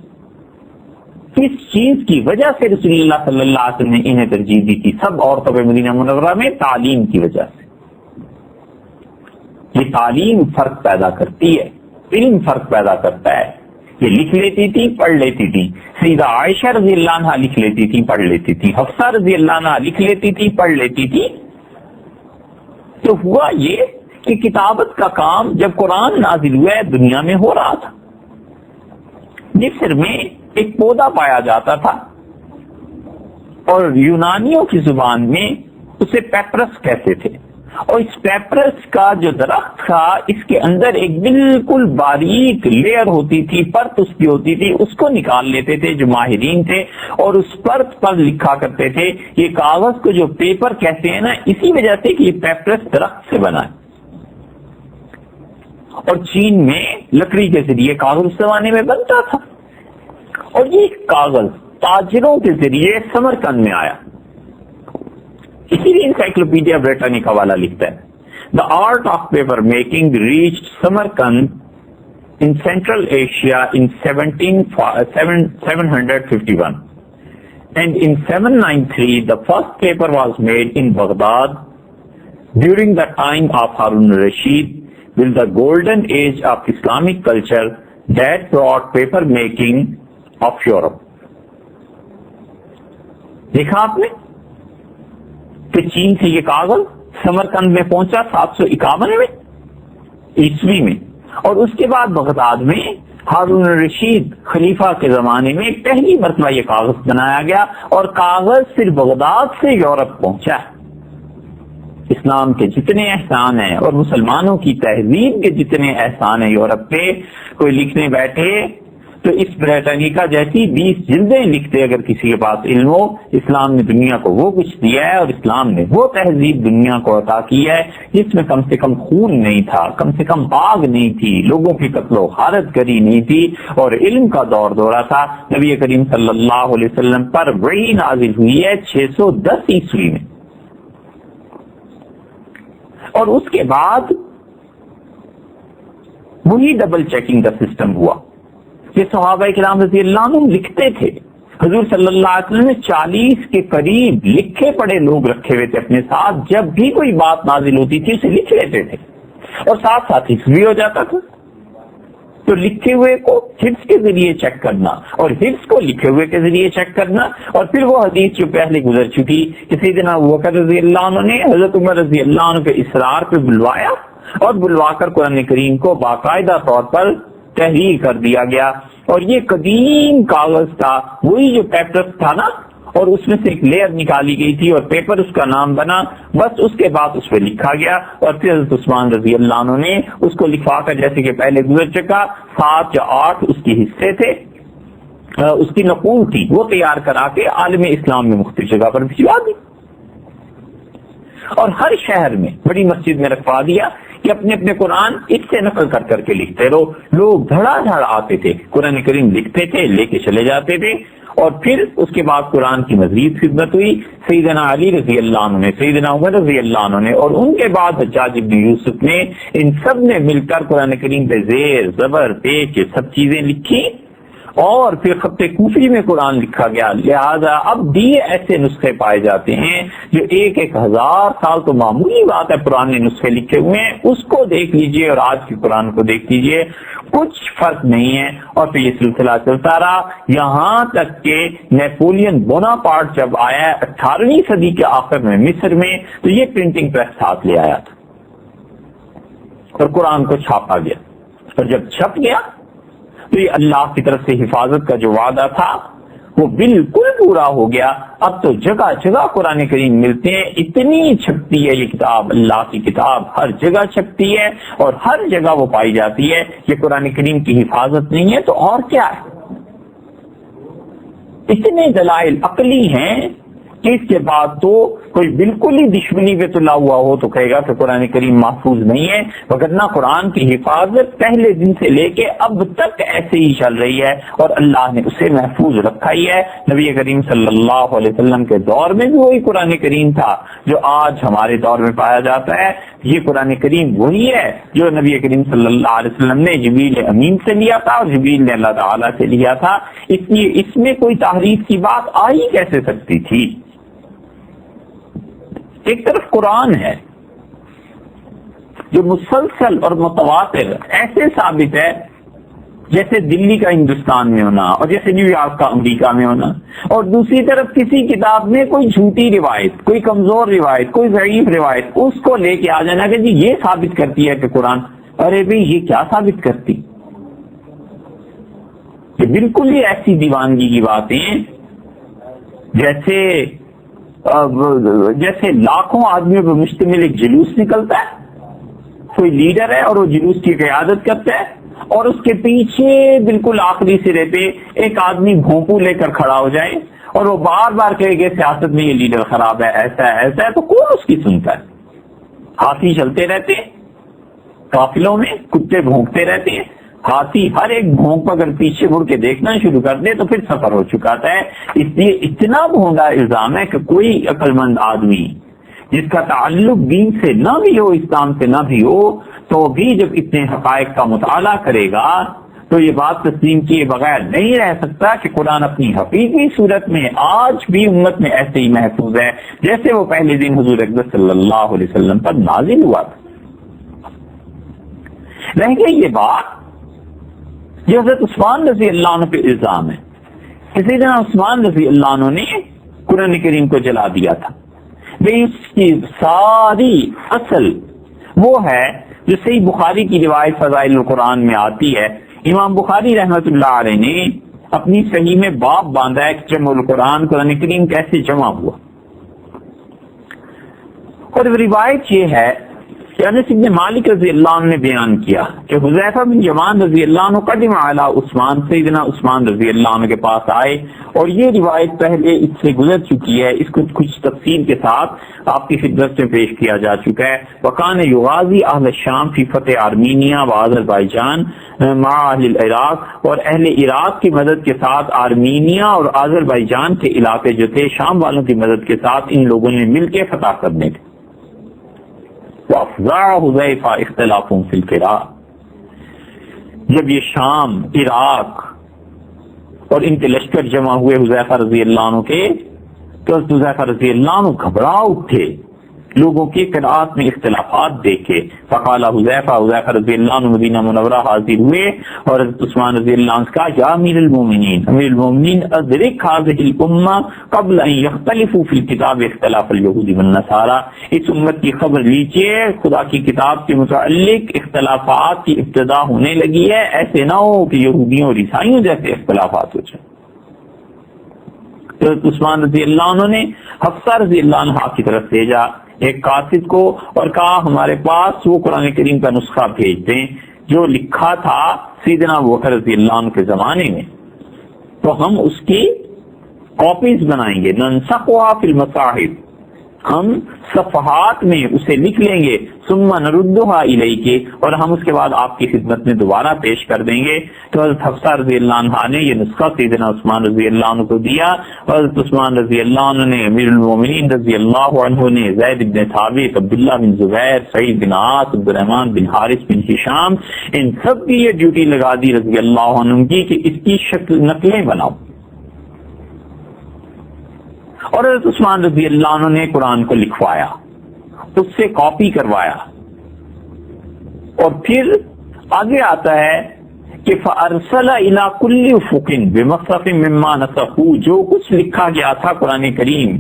کس چیز کی وجہ سے رسول اللہ صلی اللہ علیہ وسلم نے انہیں ترجیح دی تھی سب عورتوں پہ مدینہ منورہ میں؟ تعلیم کی وجہ سے. یہ تعلیم فرق پیدا کرتی ہے، علم فرق پیدا کرتا ہے. یہ لکھ لیتی تھی، پڑھ لیتی تھی. سیدہ عائشہ رضی اللہ عنہ لکھ لیتی تھی، پڑھ لیتی تھی. حفصہ رضی اللہ عنہ لکھ لیتی تھی، پڑھ لیتی تھی. تو ہوا یہ کہ کتابت کا کام جب قرآن نازل ہوا ہے دنیا میں ہو رہا تھا. مصر میں ایک پودا پایا جاتا تھا اور یونانیوں کی زبان میں اسے پیپرس کہتے تھے. اور اس پیپرس کا جو درخت تھا اس کے اندر ایک بالکل باریک لیئر ہوتی تھی، پرت اس کی ہوتی تھی، اس کو نکال لیتے تھے جو ماہرین تھے اور اس پرت پر لکھا کرتے تھے. یہ کاغذ کو جو پیپر کہتے ہیں نا، اسی وجہ سے کہ یہ پیپرس درخت سے بنا ہے. اور چین میں لکڑی کے ذریعے کاغذ اس زمانے میں بنتا تھا اور یہ کاغذ تاجروں کے ذریعے سمرقند میں آیا. اسی لیے انسائکلوپیڈیا بریٹانیک حوالہ لکھتا ہے the art of paper making reached Samarkand in central Asia in 751 and in 793 the first paper was made in Baghdad during the time of Harun al-Rashid with the golden age of Islamic culture that brought paper making of Europe. دیکھا آپ نے کہ چین سے یہ کاغذ سمرقند میں پہنچا 751 میں عیسوی میں، اور اس کے بعد بغداد میں ہارون الرشید خلیفہ کے زمانے میں پہلی مرتبہ یہ کاغذ بنایا گیا اور کاغذ صرف بغداد سے یورپ پہنچا ہے. اسلام کے جتنے احسان ہیں اور مسلمانوں کی تہذیب کے جتنے احسان ہیں یورپ پہ، کوئی لکھنے بیٹھے تو اس بریٹانیکا جیسی 20 جلدیں لکھتے اگر کسی کے پاس علم ہو. اسلام نے دنیا کو وہ کچھ دیا ہے اور اسلام نے وہ تہذیب دنیا کو عطا کی ہے جس میں کم سے کم خون نہیں تھا، کم سے کم آگ نہیں تھی، لوگوں کی قتل و غارت گری نہیں تھی اور علم کا دور دورہ تھا. نبی کریم صلی اللہ علیہ وسلم پر وحی نازل ہوئی ہے 610 عیسوی میں، اور اس کے بعد وہی ڈبل چیکنگ کا سسٹم ہوا. یہ صحابہ کرام رضی اللہ عنہ لکھتے تھے. حضور صلی اللہ علیہ وسلم نے 40 کے قریب لکھے پڑھے لوگ رکھے ہوئے تھے اپنے ساتھ. جب بھی کوئی بات نازل ہوتی تھی اسے لکھ لیتے تھے اور ساتھ ساتھ حفظ بھی ہو جاتا تھا. تو لکھے ہوئے کو حفظ کے ذریعے چیک کرنا اور حفظ کو لکھے ہوئے کے ذریعے چیک کرنا، اور پھر وہ حدیث جو پہلے گزر چکی کہ سیدنا ابوبکر رضی اللہ عنہ نے حضرت عمر رضی اللہ عنہ کے اصرار پہ بلوایا اور بلوا کر قرآن کریم کو باقاعدہ طور پر تحریر کر دیا گیا. اور یہ قدیم کاغذ تھا، وہی جو پیپرس تھا نا، اور اس میں سے ایک لیئر نکالی گئی تھی اور پیپر اس کا نام بنا. بس اس کے بعد اس پہ لکھا گیا اور پھر حضرت عثمان رضی اللہ عنہ نے اس کو لکھوا کر، جیسے کہ پہلے گزر چکا، 7 یا 8 اس کی حصے تھے، اس کی نقول تھی، وہ تیار کرا کے عالم اسلام میں مختلف جگہ پر بھجوا دی اور ہر شہر میں بڑی مسجد میں رکھوا دیا. کہ اپنے اپنے قرآن اس سے نقل کر کر کے لکھتے رہو. لوگ دھڑا دھڑ آتے تھے، قرآن کریم لکھتے تھے، لے کے چلے جاتے تھے، اور پھر اس کے بعد قرآن کی مزید خدمت ہوئی. سیدنا علی رضی اللہ عنہ نے، سیدنا عمر رضی اللہ عنہ نے، اور ان کے بعد حجاج بن یوسف نے، ان سب نے مل کر قرآن کریم پہ زیر زبر پیچ سب چیزیں لکھی، اور پھر خط کوفی میں قرآن لکھا گیا. لہذا اب بھی ایسے نسخے پائے جاتے ہیں جو 1000 سال تو معمولی بات ہے پرانے نسخے لکھے ہوئے ہیں، اس کو دیکھ لیجئے اور آج کی قرآن کو دیکھ لیجئے، کچھ فرق نہیں ہے. اور پھر یہ سلسلہ چلتا رہا یہاں تک کہ نیپولین بوناپارٹ جب آیا 18ویں صدی کے آخر میں مصر میں، تو یہ پرنٹنگ پریس ساتھ لے آیا تھا اور قرآن کو چھاپا گیا، اور جب چھپ گیا تو یہ اللہ کی طرف سے حفاظت کا جو وعدہ تھا وہ بالکل پورا ہو گیا. اب تو جگہ جگہ قرآن کریم ملتے ہیں، اتنی چھپتی ہے یہ کتاب، اللہ کی کتاب ہر جگہ چھپتی ہے اور ہر جگہ وہ پائی جاتی ہے. یہ قرآن کریم کی حفاظت نہیں ہے تو اور کیا ہے؟ اتنے دلائل عقلی ہیں کہ اس کے بعد تو کوئی بالکل ہی دشمنی پہ تلا ہوا ہو تو کہے گا کہ قرآن کریم محفوظ نہیں ہے، وگرنہ قرآن کی حفاظت پہلے دن سے لے کے اب تک ایسے ہی چل رہی ہے اور اللہ نے اسے محفوظ رکھا ہی ہے. نبی کریم صلی اللہ علیہ وسلم کے دور میں بھی وہی قرآن کریم تھا جو آج ہمارے دور میں پایا جاتا ہے. یہ قرآن کریم وہی ہے جو نبی کریم صلی اللہ علیہ وسلم نے جبریل امین سے لیا تھا اور جبریل نے اللہ تعالیٰ سے لیا تھا، اس لیے اس میں کوئی تحریف کی بات آ ہی کیسے سکتی تھی. ایک طرف قرآن ہے جو مسلسل اور متواتر ایسے ثابت ہے جیسے دلی کا ہندوستان میں ہونا اور جیسے نیو یارک کا امریکہ میں ہونا، اور دوسری طرف کسی کتاب میں کوئی جھوٹی روایت، کوئی کمزور روایت، کوئی ضعیف روایت، اس کو لے کے آ جانا کہ جی یہ ثابت کرتی ہے کہ قرآن، ارے بھائی یہ کیا ثابت کرتی؟ یہ بالکل ہی ایسی دیوانگی کی باتیں جیسے لاکھوں آدمیوں پر مشتمل ایک جلوس نکلتا ہے، کوئی لیڈر ہے اور وہ جلوس کی قیادت کرتا ہے، اور اس کے پیچھے بالکل آخری سرے پہ ایک آدمی بھونپو لے کر کھڑا ہو جائے اور وہ بار بار کہے کہ سیاست میں یہ لیڈر خراب ہے، ایسا ہے ایسا ہے، تو کون اس کی سنتا ہے؟ ہاتھی چلتے رہتے ہیں قافلوں میں، کتے بھونکتے رہتے ہیں، ہاتھی ہر ایک بھونک اگر پیچھے مڑ کے دیکھنا شروع کر دے تو پھر سفر ہو چکا ہے. اس لیے اتنا بھونگا الزام ہے کہ کوئی عقل مند آدمی جس کا تعلق دین سے نہ بھی ہو، اسلام سے نہ بھی ہو، تو بھی جب اتنے حقائق کا مطالعہ کرے گا تو یہ بات تسلیم کیے بغیر نہیں رہ سکتا کہ قرآن اپنی حقیقی صورت میں آج بھی امت میں ایسے ہی محفوظ ہے جیسے وہ پہلے دن حضور اکبر صلی اللہ علیہ وسلم پر نازل ہوا تھا. رہ گئی یہ بات، یہ حضرت عثمان رضی اللہ عنہ پہ الزام ہے. اسی طرح عثمان رضی اللہ عنہ نے قرآن کریم کو جلا دیا تھا. اس کی ساری اصل وہ ہے جو صحیح بخاری کی روایت فضائل القرآن میں آتی ہے. امام بخاری رحمت اللہ علیہ نے اپنی صحیح میں باب باندھا ہے کہ جمع القرآن، قرآن کریم کیسے جمع ہوا. اور روایت یہ ہے کہ انس بن مالک رضی اللہ عنہ نے بیان کیا کہ حذیفہ بن یمان رضی اللہ عنہ قدم علی عثمان، سیدنا عثمان رضی اللہ عنہ کے پاس آئے، اور یہ روایت پہلے اس سے گزر چکی ہے، اس کو کچھ تفصیل کے ساتھ آپ کی خدمت میں پیش کیا جا چکا ہے. وکان یغازی اہل الشام فی فتح آرمینیا و آذربائیجان مع اہل العراق، اور اہل عراق کی مدد کے ساتھ آرمینیا اور آذربائیجان کے علاقے جو تھے شام والوں کی مدد کے ساتھ ان لوگوں نے مل کے فتح کرنے تھے. وافزع حذیفہ اختلاف فی القراء، جب یہ شام، عراق اور ان کے لشکر جمع ہوئے حذیفہ رضی اللہ عنہ کے، تو حذیفہ رضی اللہ عنہ گھبرا اٹھے لوگوں کی قرآت میں اختلافات دیکھے. فقال حذیفہ رضی اللہ عنہ مدینہ منورہ حاضر ہوئے اور حضرت عثمان رضی اللہ عنہ کا یا امیر المومنین، امیر المومنین ادرک هذه الامہ قبل ان يختلفوا في الكتاب اختلاف اليهود والنصارى، اس امت کی خبر لیجئے، خدا کی کتاب کے متعلق اختلافات کی ابتدا ہونے لگی ہے، ایسے نہ ہو کہ یہودیوں اور عیسائیوں جیسے اختلافات ہو جائیں. حضرت عثمان رضی اللہ عنہ نے حفصہ رضی اللہ عنہ کی طرف بھیجا ایک قاصد کو اور کہا ہمارے پاس وہ قرآن کریم کا نسخہ بھیج دیں جو لکھا تھا سیدنا ابوبکر رضی اللہ عنہ کے زمانے میں، تو ہم اس کی کاپیز بنائیں گے. ننسخها فی المصاحف، ہم صفحات میں اسے لکھ لیں گے، ثم نردھا الیک، اور ہم اس کے بعد آپ کی خدمت میں دوبارہ پیش کر دیں گے۔ تو حضرت حفصہ رضی اللہ عنہا نے یہ نسخہ سیدنا عثمان رضی اللہ عنہ کو دیا، اور حضرت عثمان رضی اللہ عنہ نے، امیر المومنین رضی اللہ عنہ نے زید بن ثابت، عبداللہ بن زبیر، سعید بن عاص، عبد الرحمن بن حارث بن ہشام، ان سب کی یہ ڈیوٹی لگا دی رضی اللہ عنہ کی کہ اس کی شکل نقلیں بناؤ۔ اور حضرت عثمان رضی اللہ عنہ نے قرآن کو لکھوایا، اس سے کاپی کروایا، اور پھر آگے آتا ہے کہ فَأَرْسَلَ إِلَىٰ كُلِّ أُفُقٍ بِمَصْحَفٍ مِّمَّا نَسَخُوا، جو کچھ لکھا گیا تھا قرآن کریم،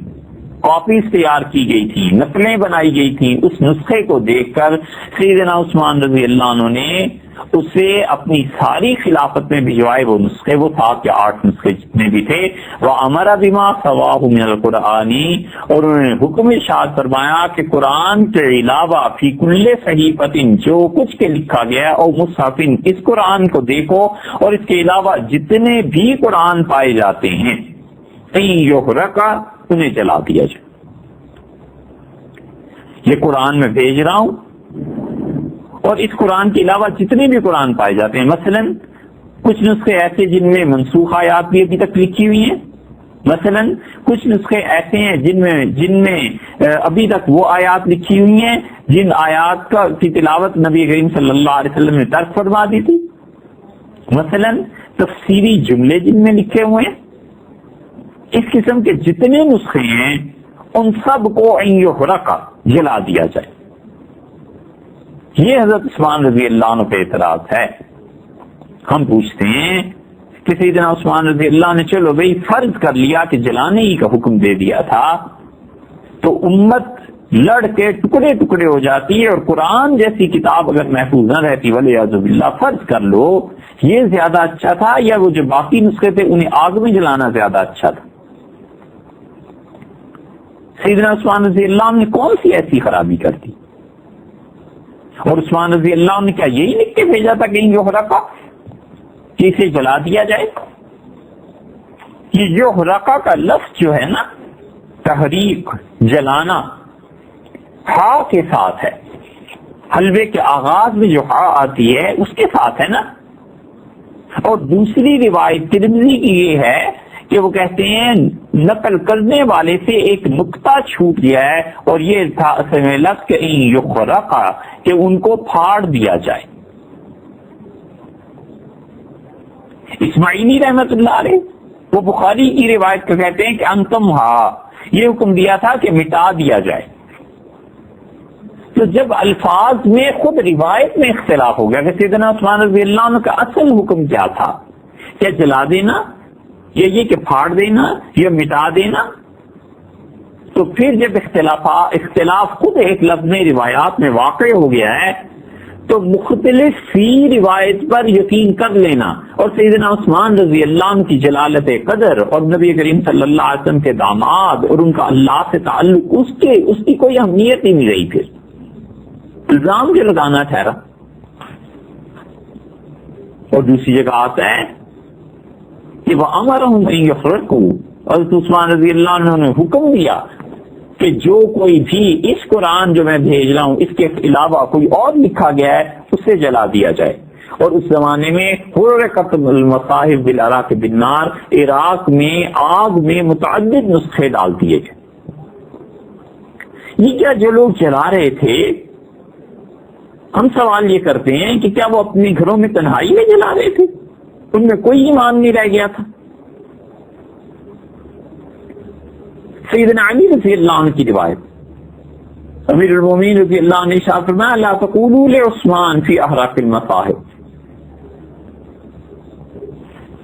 کاپیز تیار کی گئی تھی، نقلیں بنائی گئی تھیں، اس نسخے کو دیکھ کر سیدنا عثمان رضی اللہ عنہ نے اسے اپنی ساری خلافت میں بھجوائے۔ وہ نسخے، وہ 7 یا 8 نسخے جتنے بھی تھے، وَأَمَرَ بِمَا سَوَاهُ مِنَ الْقُرْآنِ، اور انہوں نے حکم ارشاد فرمایا کہ قرآن کے علاوہ فی کل صحیفۃ، جو کچھ کے لکھا گیا ہے، اور مصحف، اس قرآن کو دیکھو، اور اس کے علاوہ جتنے بھی قرآن پائے جاتے ہیں، یحرق، انہیں جلا دیا جائے۔ یہ قرآن میں بھیج رہا ہوں، اور اس قرآن کے علاوہ جتنے بھی قرآن پائے جاتے ہیں، مثلا کچھ نسخے ایسے جن میں منسوخ آیات بھی ابھی تک لکھی ہوئی ہیں، مثلا کچھ نسخے ایسے ہیں جن میں ابھی تک وہ آیات لکھی ہوئی ہیں جن آیات کی تلاوت نبی کریم صلی اللہ علیہ وسلم نے ترک فرما دی تھی، مثلا تفسیری جملے جن میں لکھے ہوئے ہیں۔ اس قسم کے جتنے نسخے ہیں ان سب کو یحرق، جلا دیا جائے۔ یہ حضرت عثمان رضی اللہ عنہ پہ اعتراض ہے۔ ہم پوچھتے ہیں کہ سیدنا عثمان رضی اللہ نے چلو بھئی فرض کر لیا کہ جلانے ہی کا حکم دے دیا تھا، تو امت لڑ کے ٹکڑے ٹکڑے ہو جاتی ہے، اور قرآن جیسی کتاب اگر محفوظ نہ رہتی، ولیعذ باللہ، فرض کر لو یہ زیادہ اچھا تھا یا وہ جو باقی نسخے تھے انہیں آگ میں جلانا زیادہ اچھا تھا؟ سیدنا عثمان رضی اللہ عنہ نے کون سی ایسی خرابی کر دی؟ اور عثمان رضی اللہ عنہ نے کیا یہی لکھ کے بھیجا تھا کہ یحرق، کہ اسے جلا دیا جائے؟ یہ یحرق کا لفظ جو ہے نا، تحریق، جلانا، ہا کے ساتھ ہے۔ حلوے کے آغاز میں جو ہا آتی ہے اس کے ساتھ ہے نا۔ اور دوسری روایت ترمذی کی یہ ہے کہ وہ کہتے ہیں نقل کرنے والے سے ایک نقطہ چھوٹ گیا ہے، اور یہ تھا اصل میں لفظ کہ یحرق، کہ ان کو پھاڑ دیا جائے۔ اسماعیلی رحمت اللہ علیہ وہ بخاری کی روایت کو کہتے ہیں کہ انتم ہا، یہ حکم دیا تھا کہ مٹا دیا جائے۔ تو جب الفاظ میں خود روایت میں اختلاف ہو گیا کہ سیدنا عثمان رضی اللہ عنہ کا اصل حکم کیا تھا، کیا جلا دینا یا یہ کہ پھاڑ دینا یا مٹا دینا، تو پھر جب اختلاف خود ایک لفظ میں روایات میں واقع ہو گیا ہے تو مختلف فی روایت پر یقین کر لینا، اور سیدنا عثمان رضی اللہ عنہ کی جلالت قدر اور نبی کریم صلی اللہ علیہ وسلم کے داماد اور ان کا اللہ سے تعلق، اس کی کوئی اہمیت ہی نہیں رہی۔ پھر الزام جو لگانا ٹھہرا۔ اور دوسری جگہ آتا ہے کہ وَأَمَرَهُمْ أَن يُحْرِقُوا، حضرت عثمان رضی اللہ عنہ نے حکم دیا کہ جو کوئی بھی اس قرآن جو میں بھیج رہا ہوں اس کے علاوہ کوئی اور لکھا گیا ہے اسے جلا دیا جائے۔ اور اس زمانے میں حرقت المصاحف بالعراق بالنار، عراق میں آگ میں متعدد نسخے ڈال دیے گئے۔ یہ کیا جو لوگ جلا رہے تھے، ہم سوال یہ کرتے ہیں کہ کیا وہ اپنے گھروں میں تنہائی میں جلا رہے تھے؟ ان میں کوئی ایمان نہیں رہ گیا تھا؟ سیدنا علی رضی اللہ عنہ کی روایت، امیر المومنین رضی اللہ عنہ ارشاد فرمایا لا تقولوا لعثمان فی احراق المصاحف،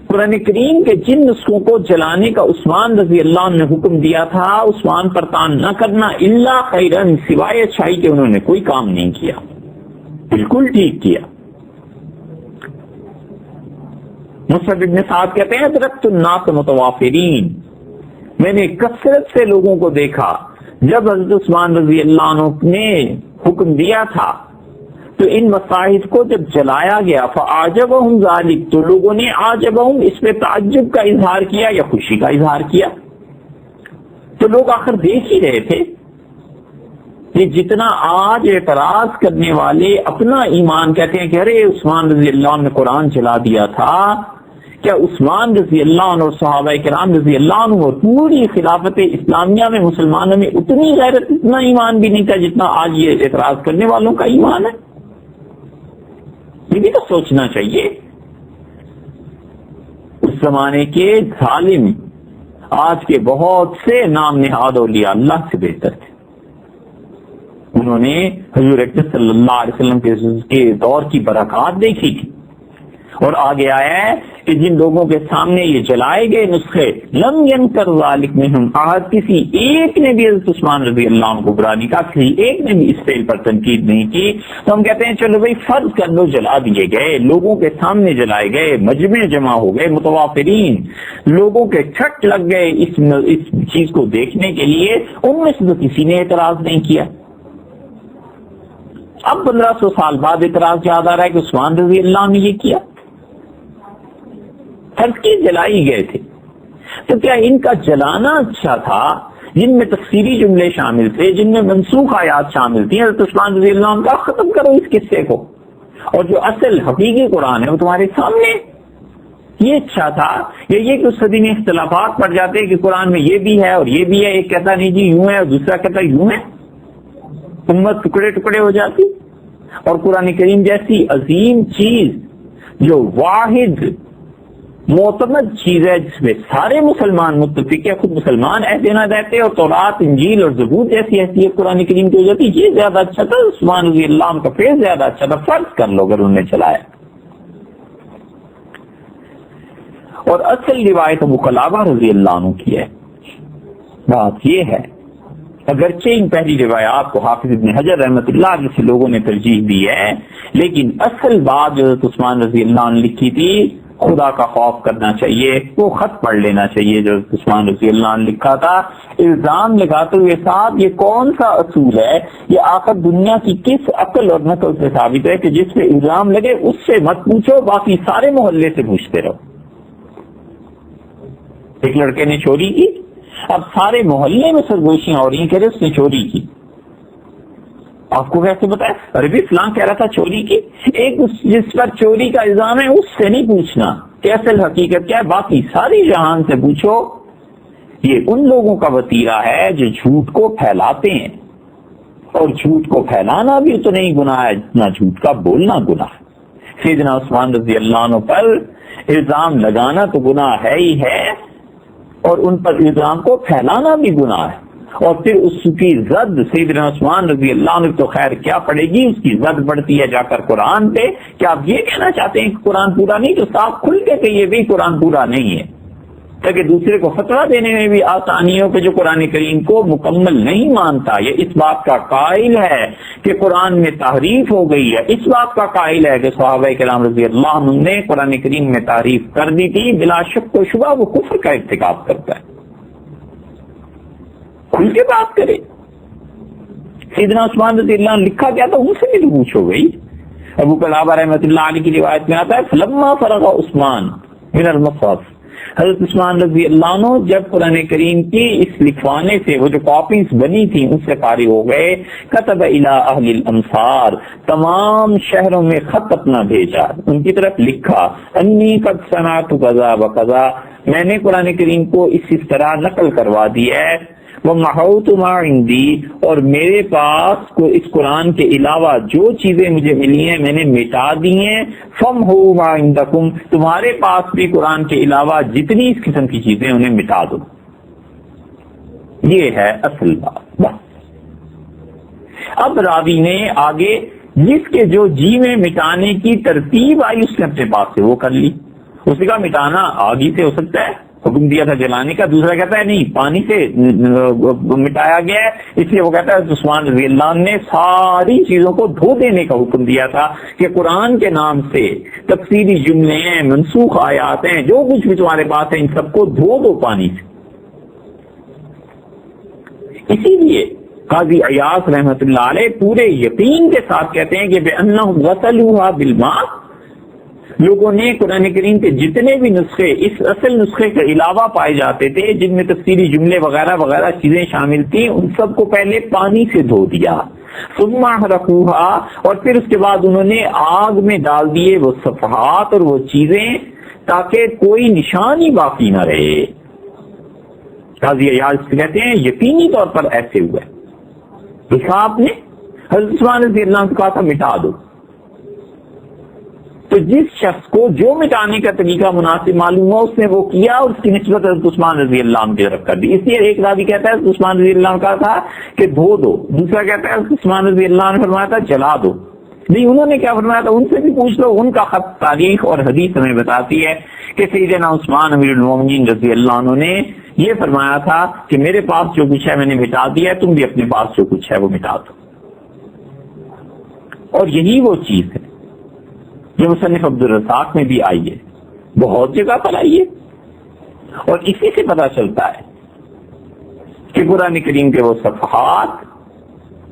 قرآن کریم کے جن نسخوں کو جلانے کا عثمان رضی اللہ عنہ نے حکم دیا تھا، عثمان پر تان نہ کرنا الا خیرن، سوائے اچھائی کے انہوں نے کوئی کام نہیں کیا، بالکل ٹھیک کیا۔ مصعب بن سعد کہتے ہیں ادرکت الناس متوافرین، میں نے کثرت سے لوگوں کو دیکھا جب حضرت عثمان رضی اللہ عنہ نے حکم دیا تھا تو ان مصاحف کو جب جلایا گیا فاعجبہم ذالک، تو لوگوں نے عجبہم اس میں تعجب کا اظہار کیا یا خوشی کا اظہار کیا۔ تو لوگ آخر دیکھ ہی رہے تھے یہ جتنا آج اعتراض کرنے والے اپنا ایمان کہتے ہیں کہ ارے عثمان رضی اللہ عنہ نے قرآن چلا دیا تھا، کیا عثمان رضی اللہ عنہ اور صحابہ کرام رضی اللہ عنہ اور پوری خلافت اسلامیہ میں مسلمانوں میں اتنی غیرت، اتنا ایمان بھی نہیں تھا جتنا آج یہ اعتراض کرنے والوں کا ایمان ہے؟ یہ بھی تو سوچنا چاہیے۔ اس زمانے کے ظالم آج کے بہت سے نام نہاد اولیاء اللہ سے بہتر تھے، انہوں نے حضور اکرم صلی اللہ علیہ وسلم کے دور کی برکات دیکھی تھی، اور آگے آیا ہے کہ جن لوگوں کے سامنے یہ جلائے گئے نسخے لم ینکر ذالک منہم احد، کسی ایک نے بھی حضرت عثمان رضی اللہ عنہ کو برا نہیں کہا، کسی ایک نے بھی اس فعل پر تنقید نہیں کی۔ تو ہم کہتے ہیں چلو بھائی فرض کر لو جلا دیے گئے، لوگوں کے سامنے جلائے گئے، مجمع جمع ہو گئے، متوافرین لوگوں کے چھٹ لگ گئے اس چیز کو دیکھنے کے لیے، ان میں سے تو کسی نے اعتراض نہیں کیا۔ اب 1500 سال بعد اعتراض یاد آ رہا ہے کہ عثمان رضی اللہ عنہ نے یہ کیا، فرض کی جلائی گئے تھے، تو کیا ان کا جلانا اچھا تھا جن میں تفسیری جملے شامل تھے، جن میں منسوخ آیات شامل تھیں؟ حضرت عثمان رضی اللہ عنہ کا ختم کرو اس قصے کو، اور جو اصل حقیقی قرآن ہے وہ تمہارے سامنے، یہ اچھا تھا؟ یا یہ کہ اس صدی میں اختلافات پڑ جاتے کہ قرآن میں یہ بھی ہے اور یہ بھی ہے، ایک کہتا نہیں جی یوں ہے اور دوسرا کہتا یوں ہے، امت ٹکڑے ٹکڑے ہو جاتی؟ اور قرآن کریم جیسی عظیم چیز جو واحد معتمد چیز ہے جس میں سارے مسلمان متفق ہے، خود مسلمان نہ رہتے، اور تورات انجیل اور زبور جیسی حیثیت قرآن کریم کی ہو جاتی، یہ زیادہ اچھا تھا؟ عثمان رضی اللہ عنہ کا فیض زیادہ اچھا تھا؟ فرض کر لو اگر انہوں نے چلایا۔ اور اصل روایت ابو قلابہ رضی اللہ عنہ کی ہے۔ بات یہ ہے اگرچہ ان پہلی روایات کو حافظ ابن حجر رحمۃ اللہ علیہ سے لوگوں نے ترجیح دی ہے، لیکن اصل بات جو عثمان رضی اللہ عنہ نے لکھی تھی، خدا کا خوف کرنا چاہیے، وہ خط پڑھ لینا چاہیے جو عثمان رضی اللہ عنہ نے لکھا تھا، الزام لگاتے ہوئے صاحب یہ کون سا اصول ہے، یہ آخر دنیا کی کس عقل اور نقل سے ثابت ہے کہ جس پہ الزام لگے اس سے مت پوچھو، باقی سارے محلے سے پوچھتے رہو۔ ایک لڑکے نے چوری کی، اب سارے محلے میں سرگوشیاں ہو رہی ہیں کہ اس نے چوری کی، آپ کو کیسے بتایا؟ ارے بھی فلاں کہہ رہا تھا چوری کی۔ ایک جس پر چوری کا الزام ہے اس سے نہیں پوچھنا کہ اصل حقیقت کیا ہے، باقی ساری جہان سے پوچھو۔ یہ ان لوگوں کا وتیرہ ہے جو جھوٹ کو پھیلاتے ہیں، اور جھوٹ کو پھیلانا بھی تو نہیں گناہ ہے جتنا جھوٹ کا بولنا گناہ ہے۔ سیدنا عثمان رضی اللہ عنہ پر الزام لگانا تو گناہ ہے ہی ہے، اور ان پر الزام کو پھیلانا بھی گناہ ہے، اور پھر اس کی زد سیدنا عثمان رضی اللہ عنہ تو خیر کیا پڑے گی، اس کی زد بڑھتی ہے جا کر قرآن پہ۔ کیا آپ یہ کہنا چاہتے ہیں کہ قرآن پورا نہیں؟ تو صاف کھل کے کہیے بھی قرآن پورا نہیں ہے، تاکہ دوسرے کو فتویٰ دینے میں بھی آسانی ہو کہ جو قرآن کریم کو مکمل نہیں مانتا، یا اس بات کا قائل ہے کہ قرآن میں تحریف ہو گئی ہے، اس بات کا قائل ہے کہ صحابہ کرام رضی اللہ عنہ نے قرآن کریم میں تحریف کر دی تھی، بلا شک و شبہ وہ کفر کا ارتکاب کرتا ہے، کھل کے بات کرے۔ سیدنا عثمان رضی اللہ عنہ لکھا کیا تھا ان سے بھی تو پوچھو گئی۔ ابو قلابہ رحمۃ اللہ علیہ کی روایت میں آتا ہے فلما فرغ عثمان من المصحف، حضرت عثمان رضی اللہ عنہ جب قرآن کریم کی اس لکھوانے سے وہ جو کاپیز بنی تھی ان سے فارغ ہو گئے، کتب الی اہل الامصار، تمام شہروں میں خط اپنا بھیجا، ان کی طرف لکھا انی قد سمعت کذا و کذا، میں نے قرآن کریم کو اس طرح نقل کروا دی ہے، وَمَحَوْتُ مَا عِنْدِي، اور میرے پاس کو اس قرآن کے علاوہ جو چیزیں مجھے ملی ہیں میں نے مٹا دی ہیں، فَمْحُوا مَا عِنْدَكُمْ، تمہارے پاس بھی قرآن کے علاوہ جتنی اس قسم کی چیزیں انہیں مٹا دو۔ یہ ہے اصل بات۔ بس اب راوی نے آگے جس کے جو جی میں مٹانے کی ترتیب آئی اس نے اپنے پاس سے وہ کر لی، اس کا مٹانا آگ ہی سے ہو سکتا ہے، حکم دیا تھا جلانے کا، دوسرا کہتا ہے نہیں پانی سے مٹایا گیا ہے، اس لیے وہ کہتا ہے عثمان رضی اللہ عنہ نے ساری چیزوں کو دھو دینے کا حکم دیا تھا کہ قرآن کے نام سے تفسیری جملے ہیں، منسوخ آیات ہیں، جو کچھ بھی تمہارے پاس ہے ان سب کو دھو دو پانی سے۔ اسی لیے قاضی عیاض رحمۃ اللہ علیہ پورے یقین کے ساتھ کہتے ہیں کہ بِأَنَّهُمْ غَسَلُوهَا بِالْمَاءِ، لوگوں نے قرآن کریم کے جتنے بھی نسخے اس اصل نسخے کے علاوہ پائے جاتے تھے جن میں تفسیری جملے وغیرہ وغیرہ چیزیں شامل تھیں، ان سب کو پہلے پانی سے دھو دیا، ثم احرقوها، اور پھر اس کے بعد انہوں نے آگ میں ڈال دیے وہ صفحات اور وہ چیزیں تاکہ کوئی نشان ہی باقی نہ رہے۔ قاضی عیاض کہتے ہیں یقینی طور پر ایسے ہوا ہے۔ دیکھا آپ نے حضرت عثمان رضی اللہ عنہ کہا تھا مٹا دو، تو جس شخص کو جو مٹانے کا طریقہ مناسب معلوم ہو اس نے وہ کیا اور اس کی نسبت حضرت عثمان رضی اللہ عنہ کی طرف کر دی۔ اس لیے ایک راوی کہتا ہے حضرت عثمان رضی اللہ عنہ کا تھا کہ دھو دو، دوسرا کہتا ہے حضرت عثمان رضی اللہ عنہ نے فرمایا تھا جلا دو۔ نہیں، انہوں نے کیا فرمایا تھا ان سے بھی پوچھ لو، ان کا خط تاریخ اور حدیث ہمیں بتاتی ہے کہ سیدنا عثمان امیر المومنین رضی اللہ عنہ نے یہ فرمایا تھا کہ میرے پاس جو کچھ ہے میں نے مٹا دیا ہے، تم بھی اپنے پاس جو کچھ ہے وہ مٹا دو۔ اور یہی وہ چیز ہے جو مصنف عبدالرزاق میں بھی آئی ہے، بہت جگہ پر آئی ہے، اور اسی سے پتہ چلتا ہے کہ قرآن کریم کے وہ صفحات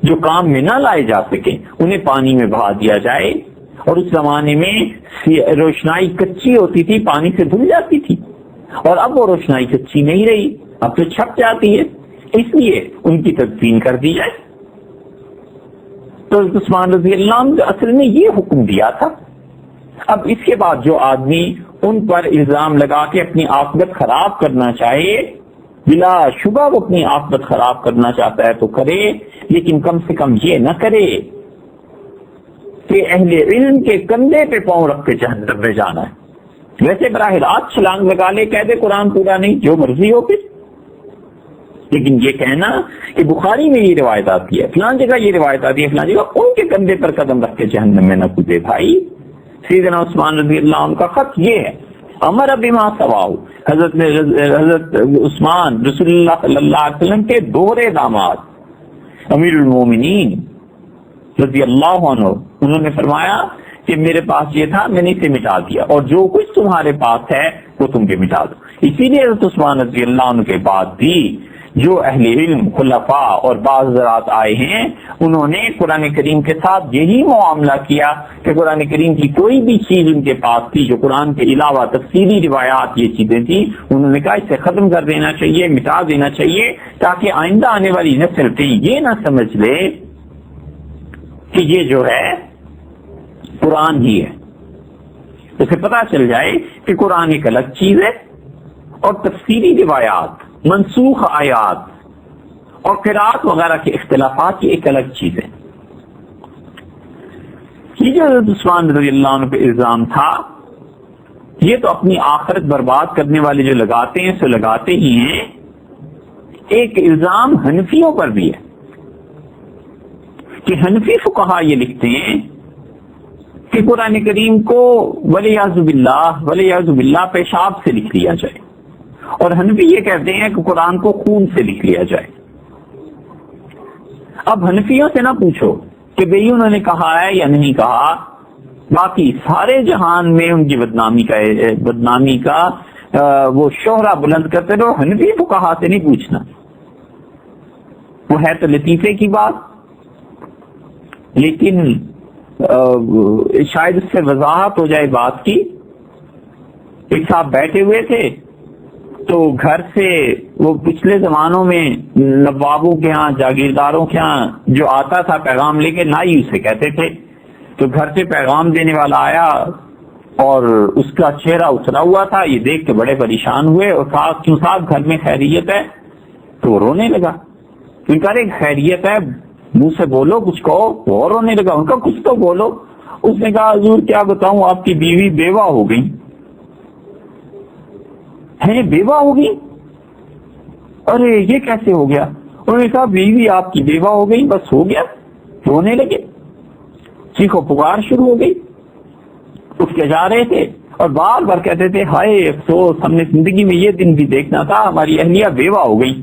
جو کام میں نہ لائے جا سکیں انہیں پانی میں بہا دیا جائے، اور اس زمانے میں روشنائی کچی ہوتی تھی، پانی سے دھل جاتی تھی، اور اب وہ روشنائی کچی نہیں رہی، اب تو چھپ جاتی ہے، اس لیے ان کی تدفین کر دی جائے۔ تو عثمان رضی اللہ عنہ اصل میں یہ حکم دیا تھا۔ اب اس کے بعد جو آدمی ان پر الزام لگا کے اپنی عاقبت خراب کرنا چاہے، بلا شبہ وہ اپنی عاقبت خراب کرنا چاہتا ہے تو کرے، لیکن کم سے کم یہ نہ کرے کہ اہل علم کے کندھے پہ پاؤں رکھ کے جہنم میں جانا ہے۔ ویسے براہ راست چھلانگ لگا لے، کہہ دے قرآن پورا نہیں، جو مرضی ہو پھر، لیکن یہ کہنا کہ بخاری میں یہ روایت آتی ہے، فلان جگہ یہ روایت آتی ہے، فلان جگہ، ان کے کندھے پر قدم رکھ کے جہنم میں نہ کودے بھائی۔ سیدنا عثمان رضی اللہ عنہ کا خط یہ ہے، امر بما سواؤ، حضرت عثمان رسول اللہ صلی اللہ علیہ وسلم کے دوہرے داماد امیر المومنین رضی اللہ عنہ، انہوں نے فرمایا کہ میرے پاس یہ تھا، میں نے اسے مٹا دیا، اور جو کچھ تمہارے پاس ہے وہ تم بھی مٹا دو۔ اسی لیے حضرت عثمان رضی اللہ عنہ کے بعد بھی جو اہل علم، خلفاء اور بعض حضرات آئے ہیں، انہوں نے قرآن کریم کے ساتھ یہی معاملہ کیا کہ قرآن کریم کی کوئی بھی چیز ان کے پاس تھی جو قرآن کے علاوہ تفصیلی روایات یہ چیزیں تھیں، انہوں نے کہا اسے ختم کر دینا چاہیے، مٹا دینا چاہیے، تاکہ آئندہ آنے والی نسل یہ نہ سمجھ لے کہ یہ جو ہے قرآن ہی ہے۔ اسے پتہ چل جائے کہ قرآن ایک الگ چیز ہے، اور تفصیلی روایات، منسوخ آیات اور قرات وغیرہ کے اختلافات کی ایک الگ چیز ہے۔ یہ جو حضرت عثمان رضی اللہ عنہ پہ الزام تھا، یہ تو اپنی آخرت برباد کرنے والے جو لگاتے ہیں سو لگاتے ہی ہیں۔ ایک الزام حنفیوں پر بھی ہے کہ حنفی فقہا یہ لکھتے ہیں کہ قرآن کریم کو ولیعذ باللہ پیشاب سے لکھ لیا جائے، اور حنفی یہ کہتے ہیں کہ قرآن کو خون سے لکھ لیا جائے۔ اب حنفیوں سے نہ پوچھو کہ بھئی انہوں نے کہا ہے یا نہیں کہا، باقی سارے جہان میں ان کی بدنامی کا وہ شہرہ بلند کرتے رہو، حنفی فقہا سے نہیں پوچھنا۔ وہ ہے تو لطیفے کی بات، لیکن شاید اس سے وضاحت ہو جائے بات کی۔ ایک صاحب بیٹھے ہوئے تھے تو گھر سے وہ پچھلے زمانوں میں نوابوں کے ہاں، جاگیرداروں کے ہاں جو آتا تھا پیغام لے کے، نائی اسے کہتے تھے، تو گھر سے پیغام دینے والا آیا اور اس کا چہرہ اترا ہوا تھا، یہ دیکھ کے بڑے پریشان ہوئے اور کہا کیوں صاحب گھر میں خیریت ہے؟ تو وہ رونے لگا۔ ان کا خیریت ہے، منہ سے بولو، کچھ کہو۔ وہ رونے لگا، ان کا کچھ تو بولو۔ اس نے کہا حضور کیا بتاؤں، آپ کی بیوی بیوہ ہو گئی ہے۔ بیوہ ہو گئی؟ ارے یہ کیسے ہو گیا؟ انہوں نے کہا بیوی آپ کی بیوہ ہو گئی، بس ہو گیا۔ رونے لگے، چیخو پکار شروع ہو گئی، اٹھ کے جا رہے تھے اور بار بار کہتے تھے ہائے افسوس، ہم نے زندگی میں یہ دن بھی دیکھنا تھا، ہماری اہلیہ بیوہ ہو گئی۔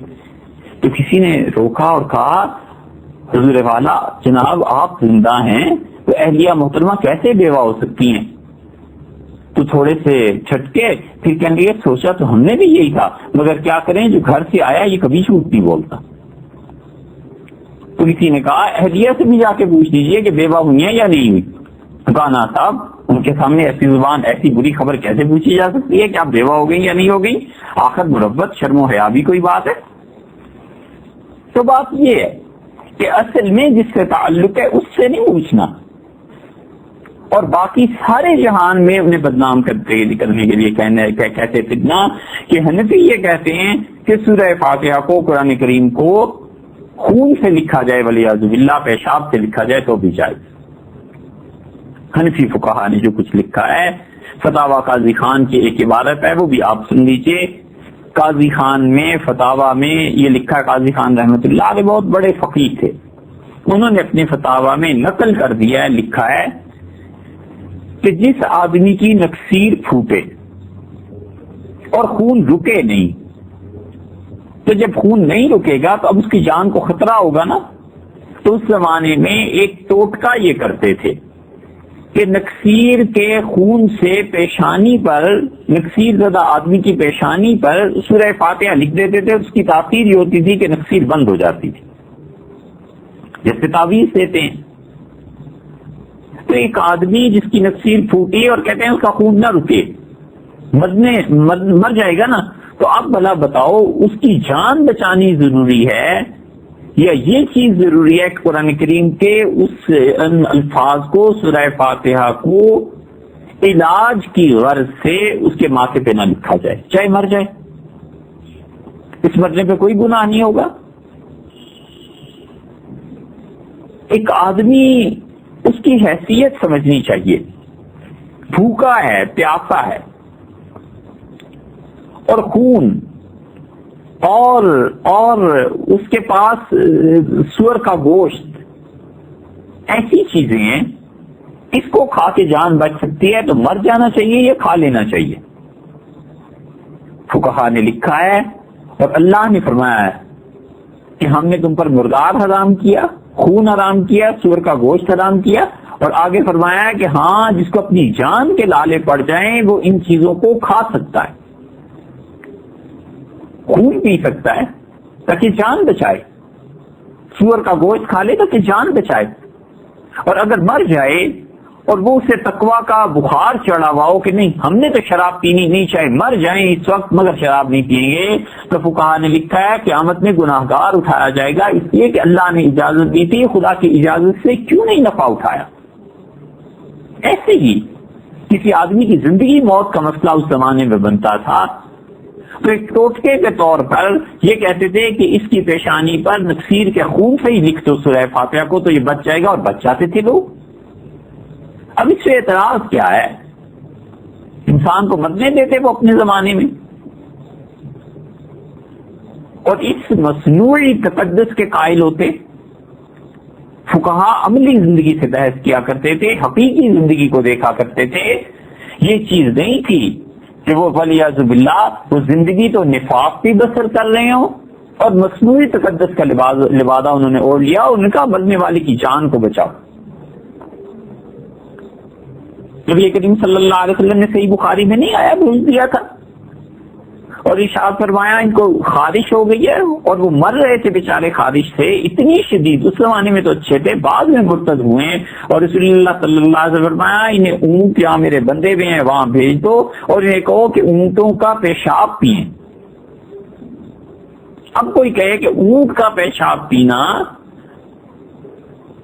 تو کسی نے روکا اور کہا حضور والا جناب آپ زندہ ہیں تو اہلیہ محترمہ کیسے بیوہ ہو سکتی ہیں؟ تو تھوڑے سے چھٹکے، پھر کہنے لگے سوچا تو ہم نے بھی یہی تھا، مگر کیا کریں جو گھر سے آیا یہ کبھی جھوٹ نہیں بولتا۔ تو کسی نے کہا اہلیہ سے بھی جا کے پوچھ لیجیے کہ بیوہ ہوئی ہیں یا نہیں ہوئی۔ کہا نا صاحب ان کے سامنے ایسی زبان ایسی بری خبر کیسے پوچھی جا سکتی ہے کہ آپ بیوہ ہو گئی یا نہیں ہو گئی؟ آخر مربت شرم و حیا بھی کوئی بات ہے؟ تو بات یہ ہے کہ اصل میں جس سے تعلق ہے اس سے نہیں پوچھنا، اور باقی سارے جہان میں انہیں بدنام کرنے کے لیے کہتے فتنہ کہ حنفی یہ کہتے ہیں کہ سورہ فاتحہ کو قرآن کریم کو خون سے لکھا جائے والعیاذ باللہ، پیشاب سے لکھا جائے تو بھی جائے۔ حنفی فقہا نے جو کچھ لکھا ہے، فتاوی قاضی خان کی ایک عبارت ہے وہ بھی آپ سن لیجئے۔ قاضی خان میں فتاوی میں یہ لکھا، قاضی خان رحمۃ اللہ علیہ بہت بڑے فقیہ تھے، انہوں نے اپنے فتاوی میں نقل کر دیا ہے، لکھا ہے کہ جس آدمی کی نکسیر پھوٹے اور خون رکے نہیں، تو جب خون نہیں رکے گا تو اب اس کی جان کو خطرہ ہوگا نا، تو اس زمانے میں ایک ٹوٹکا یہ کرتے تھے کہ نکسیر کے خون سے پیشانی پر، نکسیر زدہ آدمی کی پیشانی پر سورہ فاتحہ لکھ دیتے تھے، اس کی تاثیر یہ ہوتی تھی کہ نکسیر بند ہو جاتی تھی، جیسے تعویذ دیتے ہیں۔ تو ایک آدمی جس کی نکسیر پھوٹی اور کہتے ہیں اس کا خون نہ رکے، مر جائے گا نا، تو اب بھلا بتاؤ اس کی جان بچانی ضروری ہے یا یہ چیز ضروری ہے کہ قرآن کریم کے اس الفاظ کو، سورہ فاتحہ کو علاج کی غرض سے اس کے ماتھے پہ نہ لکھا جائے، چاہے مر جائے، اس مرنے پہ کوئی گناہ نہیں ہوگا۔ ایک آدمی اس کی حیثیت سمجھنی چاہیے، بھوکا ہے، پیاسا ہے، اور خون اور اس کے پاس سور کا گوشت، ایسی چیزیں ہیں، اس کو کھا کے جان بچ سکتی ہے تو مر جانا چاہیے یا کھا لینا چاہیے؟ فقہا نے لکھا ہے اور اللہ نے فرمایا ہے کہ ہم نے تم پر مردار حرام کیا، خون حرام کیا، سور کا گوشت حرام کیا، اور آگے فرمایا ہے کہ ہاں جس کو اپنی جان کے لالے پڑ جائیں وہ ان چیزوں کو کھا سکتا ہے، خون پی سکتا ہے تاکہ جان بچائے، سور کا گوشت کھا لے تاکہ جان بچائے، اور اگر مر جائے اور وہ اسے تقویٰ کا بخار چڑھا ہوا ہو کہ نہیں ہم نے تو شراب پینی نہیں، چاہے مر جائیں اس وقت مگر شراب نہیں پیئیں گے، تو فقہا نے لکھا ہے قیامت میں گناہ گار اٹھایا جائے گا، اس لیے کہ اللہ نے اجازت دی تھی، خدا کی اجازت سے کیوں نہیں نفع اٹھایا۔ ایسے ہی کسی آدمی کی زندگی موت کا مسئلہ اس زمانے میں بنتا تھا، تو ایک ٹوٹکے کے طور پر یہ کہتے تھے کہ اس کی پیشانی پر نکسیر کے خون سے ہی لکھ دو سورہ فاتحہ کو تو یہ بچ جائے گا، اور بچ جاتے تھے لوگ۔ اب اس سے اعتراض کیا ہے؟ انسان کو مرنے دیتے وہ اپنے زمانے میں، اور اس مصنوعی تقدس کے قائل ہوتے۔ فقہا عملی زندگی سے بحث کیا کرتے تھے، حقیقی زندگی کو دیکھا کرتے تھے، یہ چیز نہیں تھی کہ وہ والعیاذ باللہ وہ زندگی تو نفاق بھی بسر کر رہے ہوں اور مصنوعی تقدس کا لبادہ انہوں نے اوڑھ لیا، اور ان کا مرنے والے کی جان کو بچاؤ۔ نبی کریم صلی اللہ علیہ وسلم نے صحیح بخاری میں نہیں آیا بھول دیا تھا، اور ارشاد فرمایا ان کو خارش ہو گئی ہے، اور وہ مر رہے تھے بیچارے خارش سے، اتنی شدید، اس زمانے میں تو اچھے تھے، بعد میں مرتد ہوئے، اور رسول اللہ صلی اللہ علیہ وسلم فرمایا انہیں اونٹ یہاں میرے بندے بھی ہیں وہاں بھیج دو، اور انہیں کہو کہ اونٹوں کا پیشاب پئیں۔ اب کوئی کہے کہ اونٹ کا پیشاب پینا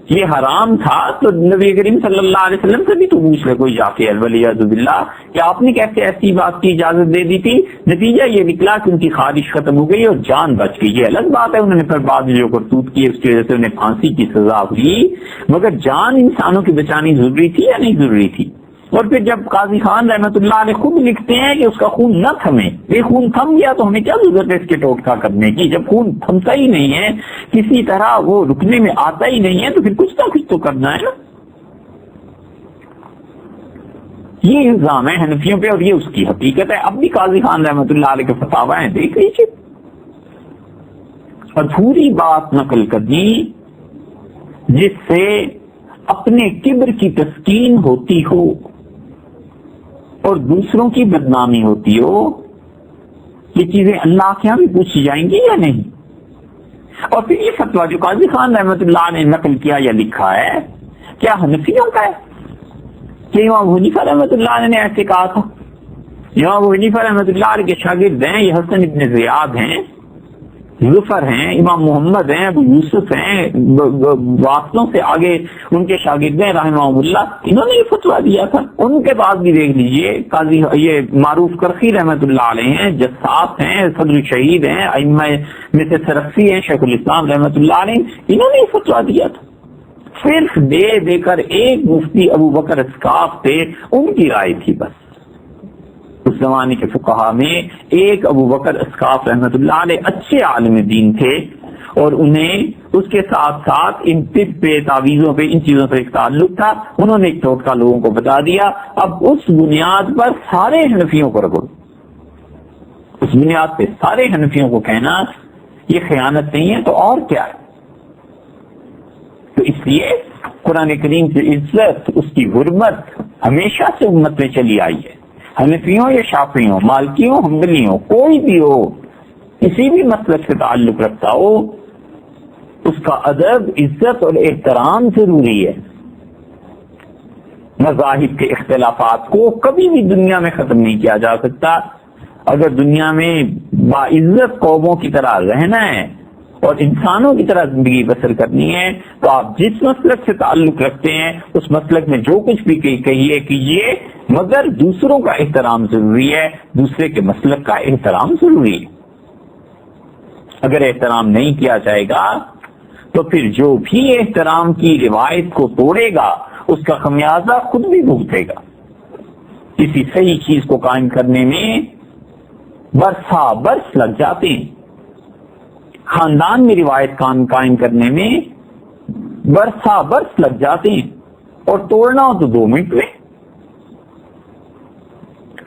یہ حرام تھا، تو نبی کریم صلی اللہ علیہ وسلم سے بھی تو پوچھ لے کوئی جا کے والعیاذ باللہ کہ آپ نے کیسے ایسی بات کی اجازت دے دی تھی۔ نتیجہ یہ نکلا کہ ان کی خارش ختم ہو گئی اور جان بچ گئی۔ یہ الگ بات ہے انہوں نے پھر بعد جو کرتوت کی اس کی وجہ سے انہیں پھانسی کی سزا ہوئی، مگر جان انسانوں کی بچانی ضروری تھی یا نہیں ضروری تھی؟ اور پھر جب قاضی خان رحمت اللہ علیہ خود لکھتے ہیں کہ اس کا خون نہ تھمے، یہ خون تھم گیا تو ہمیں کیا ضرورت ہے اس کے ٹوٹکا کرنے کی؟ جب خون تھمتا ہی نہیں ہے، کسی طرح وہ رکنے میں آتا ہی نہیں ہے، تو پھر کچھ نہ کچھ تو کرنا ہے نا۔ یہ الزام ہے حنفیوں پہ اور یہ اس کی حقیقت ہے۔ اب بھی قاضی خان رحمت اللہ علیہ کے فتاوی ہیں، دیکھ لیجیے، اور پوری بات نقل کر دی جس سے اپنے کبر کی تسکین ہوتی ہو اور دوسروں کی بدنامی ہوتی ہو۔ یہ چیزیں اللہ کے یہاں بھی پوچھی جائیں گی یا نہیں؟ اور پھر یہ فتویٰ جو قاضی خان رحمت اللہ نے نقل کیا یا لکھا ہے، کیا حنفیوں کا ہے؟ کہ امام ابو حنیفہ رحمۃ اللہ علیہ نے ایسے کہا تھا. امام ابو حنیفہ رحمۃ اللہ علیہ کے شاگرد ہیں یہ حسن ابن زیاد ہیں، ظفر ہیں، امام محمد ہیں، ابو یوسف ہیں، واسطوں سے آگے ان کے شاگرد ہیں رحمہ اللہ. انہوں نے یہ فتویٰ دیا تھا. ان کے بعد بھی دیکھ لیجئے قاضی یہ معروف کرخی رحمۃ اللہ علیہ ہیں، جساس ہیں، صدر شہید ہیں، ائمہ میں سے سرخسی ہیں شیخ الاسلام رحمۃ اللہ علیہ، انہوں نے یہ فتویٰ دیا تھا. صرف دے کر ایک مفتی ابو بکر اسقاف تھے، ان کی رائے تھی بس. اس زمانے کے فقہا میں ایک ابو بکر اسقاف رحمۃ اللہ علیہ اچھے عالم دین تھے، اور انہیں اس کے ساتھ ساتھ ان طب پہ، تعویذوں پہ، ان چیزوں سے ایک تعلق تھا. انہوں نے ایک ٹوٹکا لوگوں کو بتا دیا. اب اس بنیاد پر سارے حنفیوں کو رگڑو، اس بنیاد پہ سارے حنفیوں کو کہنا یہ خیانت نہیں ہے تو اور کیا ہے. تو اس لیے قرآن کریم کی عزت، اس کی حرمت ہمیشہ سے امت میں چلی آئی ہے. حنفیوں یا شافعیوں، مالکیوں، حنبلیوں، کوئی بھی ہو، کسی بھی مسلک سے تعلق رکھتا ہو، اس کا ادب، عزت اور احترام ضروری ہے. مذاہب کے اختلافات کو کبھی بھی دنیا میں ختم نہیں کیا جا سکتا. اگر دنیا میں باعزت قوموں کی طرح رہنا ہے اور انسانوں کی طرح زندگی بسر کرنی ہے تو آپ جس مسلک سے تعلق رکھتے ہیں اس مسلک میں جو کچھ بھی کہیے کیجیے، مگر دوسروں کا احترام ضروری ہے، دوسرے کے مسلک کا احترام ضروری ہے. اگر احترام نہیں کیا جائے گا تو پھر جو بھی احترام کی روایت کو توڑے گا اس کا خمیازہ خود بھی بھگتے گا. کسی صحیح چیز کو قائم کرنے میں برسا برس لگ جاتے ہیں، خاندان میں روایت قائم کرنے میں برسا برس لگ جاتے ہیں، اور توڑنا ہو تو 2 منٹ میں،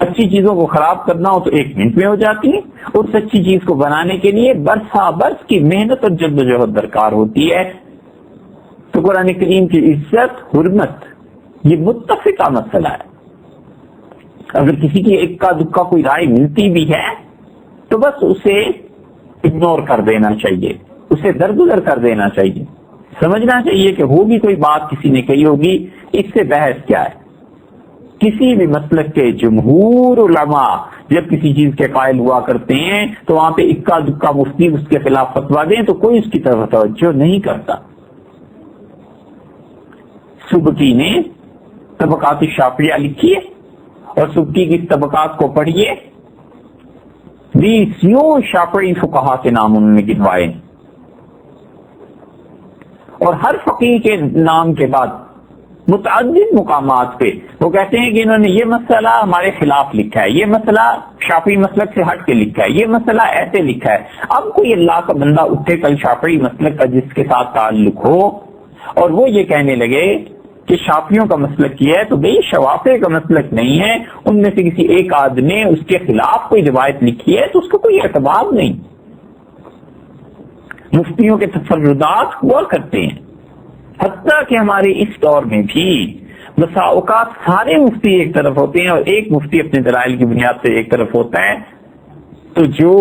اچھی چیزوں کو خراب کرنا ہو تو 1 منٹ میں ہو جاتی ہے. اور سچی چیز کو بنانے کے لیے برسا برس کی محنت اور جدوجہد درکار ہوتی ہے. تو قرآن کریم کی عزت، حرمت یہ متفقہ مسئلہ ہے. اگر کسی کی ایک کا دکا کوئی رائے ملتی بھی ہے تو بس اسے اگنور کر دینا چاہیے، اسے درگزر کر دینا چاہیے. سمجھنا چاہیے کہ ہوگی کوئی بات کسی نے کہی ہوگی، اس سے بحث کیا ہے. کسی بھی مسلک کے جمہور علماء جب کسی چیز کے قائل ہوا کرتے ہیں تو وہاں پہ اکا دکا مفتی اس کے خلاف فتویٰ دیں تو کوئی اس کی طرف توجہ نہیں کرتا. سبکی نے طبقات الشافعیہ لکھی ہے اور سبکی کی طبقات کو پڑھیے. 20 شافعی فقہا کے نام انہوں نے گنوائے، اور ہر فقیہ کے نام کے بعد متعدد مقامات پہ وہ کہتے ہیں کہ انہوں نے یہ مسئلہ ہمارے خلاف لکھا ہے، یہ مسئلہ شافعی مسلک سے ہٹ کے لکھا ہے، یہ مسئلہ ایسے لکھا ہے. اب کوئی اللہ کا بندہ اٹھے کل شافعی مسلک کا جس کے ساتھ تعلق ہو اور وہ یہ کہنے لگے کہ شافعیوں کا مسلک یہ ہے، تو بھئی شوافع کا مسلک نہیں ہے، ان میں سے کسی ایک آدمی نے اس کے خلاف کوئی روایت لکھی ہے تو اس کو کوئی اعتبار نہیں. مفتیوں کے تفردات ہوا کرتے ہیں، حتیٰ کہ ہمارے اس دور میں بھی بسا اوقات سارے مفتی ایک طرف ہوتے ہیں اور ایک مفتی اپنے دلائل کی بنیاد سے ایک طرف ہوتا ہے. تو جو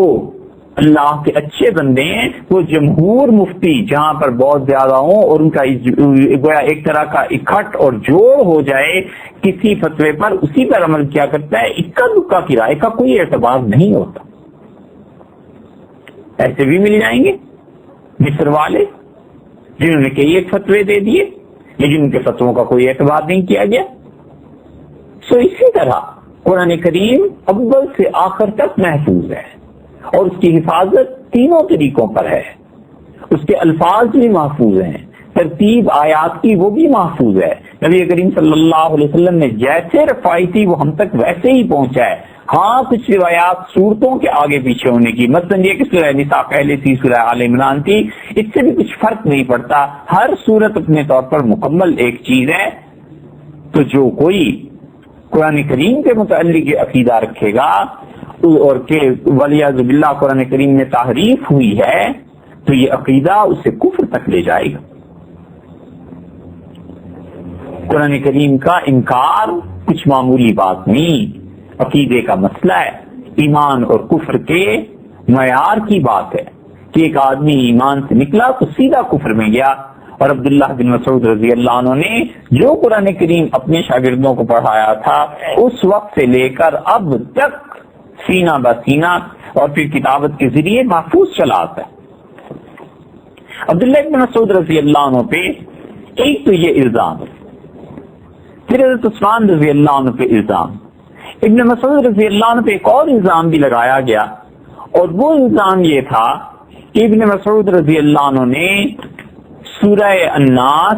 اللہ کے اچھے بندے ہیں وہ جمہور مفتی جہاں پر بہت زیادہ ہوں اور ان کا گویا ایک طرح کا اکٹھ اور جوڑ ہو جائے کسی فتوے پر، اسی پر عمل کیا کرتا ہے. اکا دکا کی رائے کا کوئی اعتبار نہیں ہوتا. ایسے بھی مل جائیں گے مصر والے جنہوں نے کئی ایک فتوے دے دیے لیکن ان کے فتووں کا کوئی اعتبار نہیں کیا گیا. سو اسی طرح قرآن کریم اول سے آخر تک محفوظ ہے اور اس کی حفاظت تینوں طریقوں پر ہے. اس کے الفاظ بھی محفوظ ہیں، ترتیب آیات کی وہ بھی محفوظ ہے. نبی کریم صلی اللہ علیہ وسلم نے جیسے رفائی تھی وہ ہم تک ویسے ہی پہنچا ہے. ہاں کچھ روایات صورتوں کے آگے پیچھے ہونے کی، مثلا یہ کہ سورہ نساء پہلے تھی، سورہ آل عمران تھی، اس سے بھی کچھ فرق نہیں پڑتا. ہر صورت اپنے طور پر مکمل ایک چیز ہے. تو جو کوئی قرآن کریم کے متعلق عقیدہ رکھے گا اور کہ ولیعذ باللہ قرآن کریم میں تحریف ہوئی ہے تو یہ عقیدہ اسے کفر تک لے جائے گا. قرآن کریم کا انکار کچھ معمولی بات نہیں، عقیدے کا مسئلہ ہے، ایمان اور کفر کے معیار کی بات ہے کہ ایک آدمی ایمان سے نکلا تو سیدھا کفر میں گیا اور عبداللہ بن مسعود رضی اللہ عنہ نے جو قرآن کریم اپنے شاگردوں کو پڑھایا تھا اس وقت سے لے کر اب تک سینہ بہ سینہ اور پھر کتابت کے ذریعے محفوظ چلا آتا ہے۔ عبداللہ بن مسعود رضی اللہ عنہ پہ ایک تو یہ الزام، پھر حضرت عثمان رضی اللہ عنہ پہ الزام، ابن مسعود رضی اللہ عنہ پہ ایک اور الزام بھی لگایا گیا، اور وہ الزام یہ تھا کہ ابن مسعود رضی اللہ عنہ نے سورہ الناس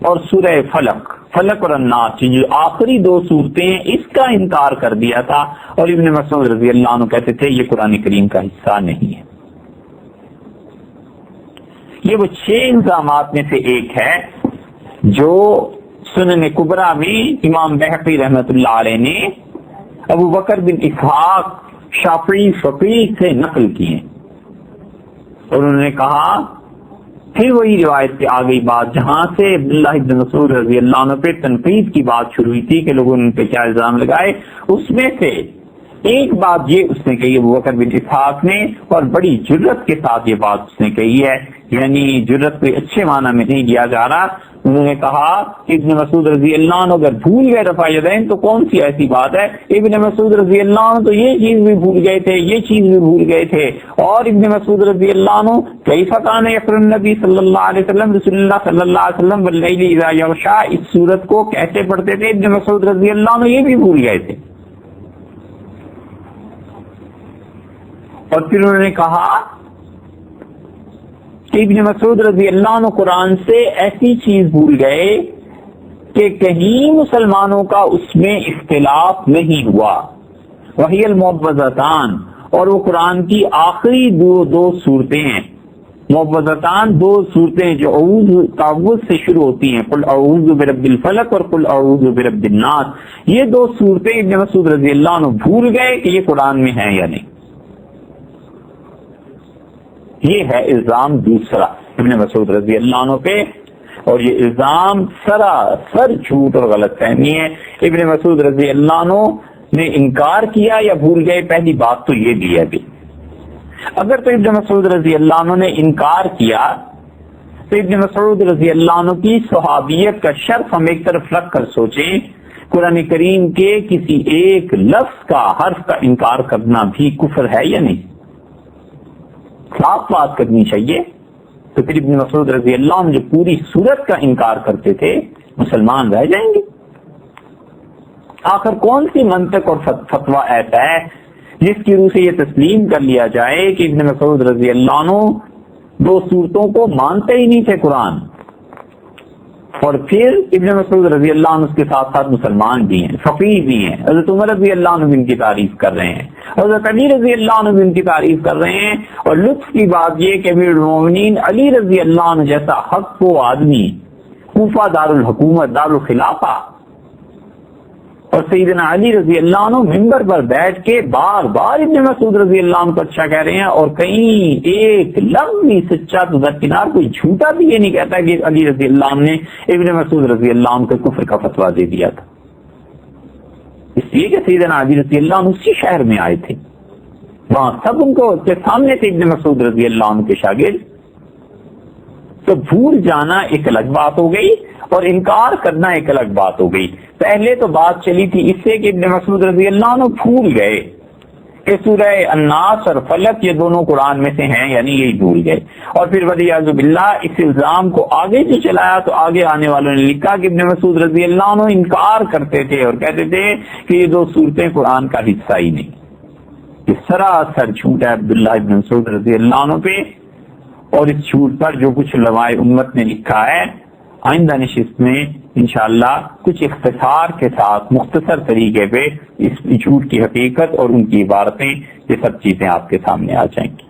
اور سورہ فلق اور الناس جو آخری دو صورتیں ہیں اس کا انکار کر دیا تھا، اور ابن مسعود رضی اللہ عنہ کہتے تھے یہ قرآن کریم کا حصہ نہیں ہے۔ یہ وہ 6 الزامات میں سے ایک ہے جو سنن کبریٰ میں امام بہقی رحمۃ اللہ علیہ نے ابو بکر بن اسحاق شافعی فقیہ سے نقل کیے، اور انہوں نے کہا پھر وہی روایت پہ آ گئی بات جہاں سے عبداللہ بن مسعود رضی اللہ عنہ پہ تنقید کی بات شروع ہوئی تھی کہ لوگوں نے ان پہ کیا الزام لگائے، اس میں سے ایک بات یہ اس نے کہی ابو بکر بن اسحاق نے، اور بڑی جرت کے ساتھ یہ بات اس نے کہی ہے، یعنی جرت کوئی اچھے معنی میں نہیں دیا جا رہا۔ انہوں نے کہا کہ ابن مسعود رضی اللہ عنہ اگر بھول گئے رفع یدین تو کون سی ایسی بات ہے، ابن مسعود رضی اللہ عنہ تو یہ چیز بھی بھول گئے تھے، یہ چیز بھی بھول گئے تھے، اور ابن مسعود رضی اللہ عنہ کیف کان یقرأ النبی صلی اللہ علیہ وسلم رسول اللہ صلی اللہ علیہ وسلم واللیل اذا یغشا، اس سورت کو کیسے پڑھتے تھے ابن مسعود رضی اللہ عنہ یہ بھی بھول گئے تھے۔ اور پھر انہوں نے کہا کہ ابن مسعود رضی اللہ عنہ قرآن سے ایسی چیز بھول گئے کہ کہیں مسلمانوں کا اس میں اختلاف نہیں ہوا، وہی المعوذتان، اور وہ قرآن کی آخری دو صورتیں ہیں، معوذتان 2 صورتیں جو تعوذ سے شروع ہوتی ہیں، قل اعوذ برب الفلق اور قل اعوذ برب الناس، یہ 2 صورتیں ابن مسعود رضی اللہ عنہ بھول گئے کہ یہ قرآن میں ہیں یا نہیں۔ یہ ہے الزام دوسرا ابن مسعود رضی اللہ عنہ پہ، اور یہ الزام سراسر جھوٹ اور غلط فہمی ہے۔ ابن مسعود رضی اللہ عنہ نے انکار کیا یا بھول گئے، پہلی بات تو یہ بھی ہے بھی، اگر تو ابن مسعود رضی اللہ عنہ نے انکار کیا تو ابن مسعود رضی اللہ عنہ کی صحابیت کا شرف ہم ایک طرف رکھ کر سوچیں، قرآن کریم کے کسی ایک لفظ کا حرف کا انکار کرنا بھی کفر ہے یا نہیں؟ صاف بات کرنی چاہیے۔ تو پھر ابن مسعود رضی اللہ عنہ جو پوری سورت کا انکار کرتے تھے مسلمان رہ جائیں گے؟ آخر کون سی منطق اور فتویٰ ایسا ہے جس کی روح سے یہ تسلیم کر لیا جائے کہ ابن مسعود رضی اللہ عنہ 2 صورتوں کو مانتے ہی نہیں تھے قرآن، اور پھر ابن مسعود رضی اللہ عنہ اس کے ساتھ ساتھ مسلمان بھی ہیں، فقیہ بھی ہیں، حضرت عمر رضی اللہ عنہ بھی ان کی تعریف کر رہے ہیں، حضرت علی رضی اللہ عنہ بھی ان کی تعریف کر رہے ہیں، اور لطف کی بات یہ کہ امیر المومنین علی رضی اللہ عنہ جیسا حق کو آدمی، کوفہ دارالحکومت دارالخلافہ، اور سیدنا علی رضی اللہ عنہ ممبر پر بیٹھ کے بار بار ابن مسعود رضی اللہ عنہ کو اچھا کہہ رہے ہیں، اور کہیں ایک لفظ بھی سچا تو درکنار کوئی جھوٹا بھی یہ نہیں کہتا کہ علی رضی اللہ عنہ نے ابن مسعود رضی اللہ عنہ کو کفر کا فتویٰ دے دیا تھا، اس لیے کہ سیدنا علی رضی اللہ عنہ اسی شہر میں آئے تھے، وہاں سب ان کو کے سامنے تھے ابن مسعود رضی اللہ عنہ کے شاگرد۔ تو بھول جانا ایک الگ بات ہو گئی اور انکار کرنا ایک الگ بات ہو گئی۔ پہلے تو بات چلی تھی اس سے کہ ابن مسعود رضی اللہ عنہ بھول گئے کہ سورہ الناس اور فلق یہ دونوں قرآن میں سے ہیں، یعنی یہی بھول گئے، اور پھر والعیاذ باللہ اس الزام کو آگے جو چلایا تو آگے آنے والوں نے لکھا کہ ابن مسعود رضی اللہ عنہ انکار کرتے تھے اور کہتے تھے کہ یہ 2 صورتیں قرآن کا حصہ ہی نہیں۔ یہ سراسر جھوٹ ہے عبداللہ ابن مسعود رضی اللہ عنہ پہ، اور اس جھوٹ پر جو کچھ علماء امت نے لکھا ہے آئندہ نشست میں انشاءاللہ کچھ اختصار کے ساتھ مختصر طریقے پہ اس جھوٹ کی حقیقت اور ان کی عبارتیں یہ سب چیزیں آپ کے سامنے آ جائیں گی۔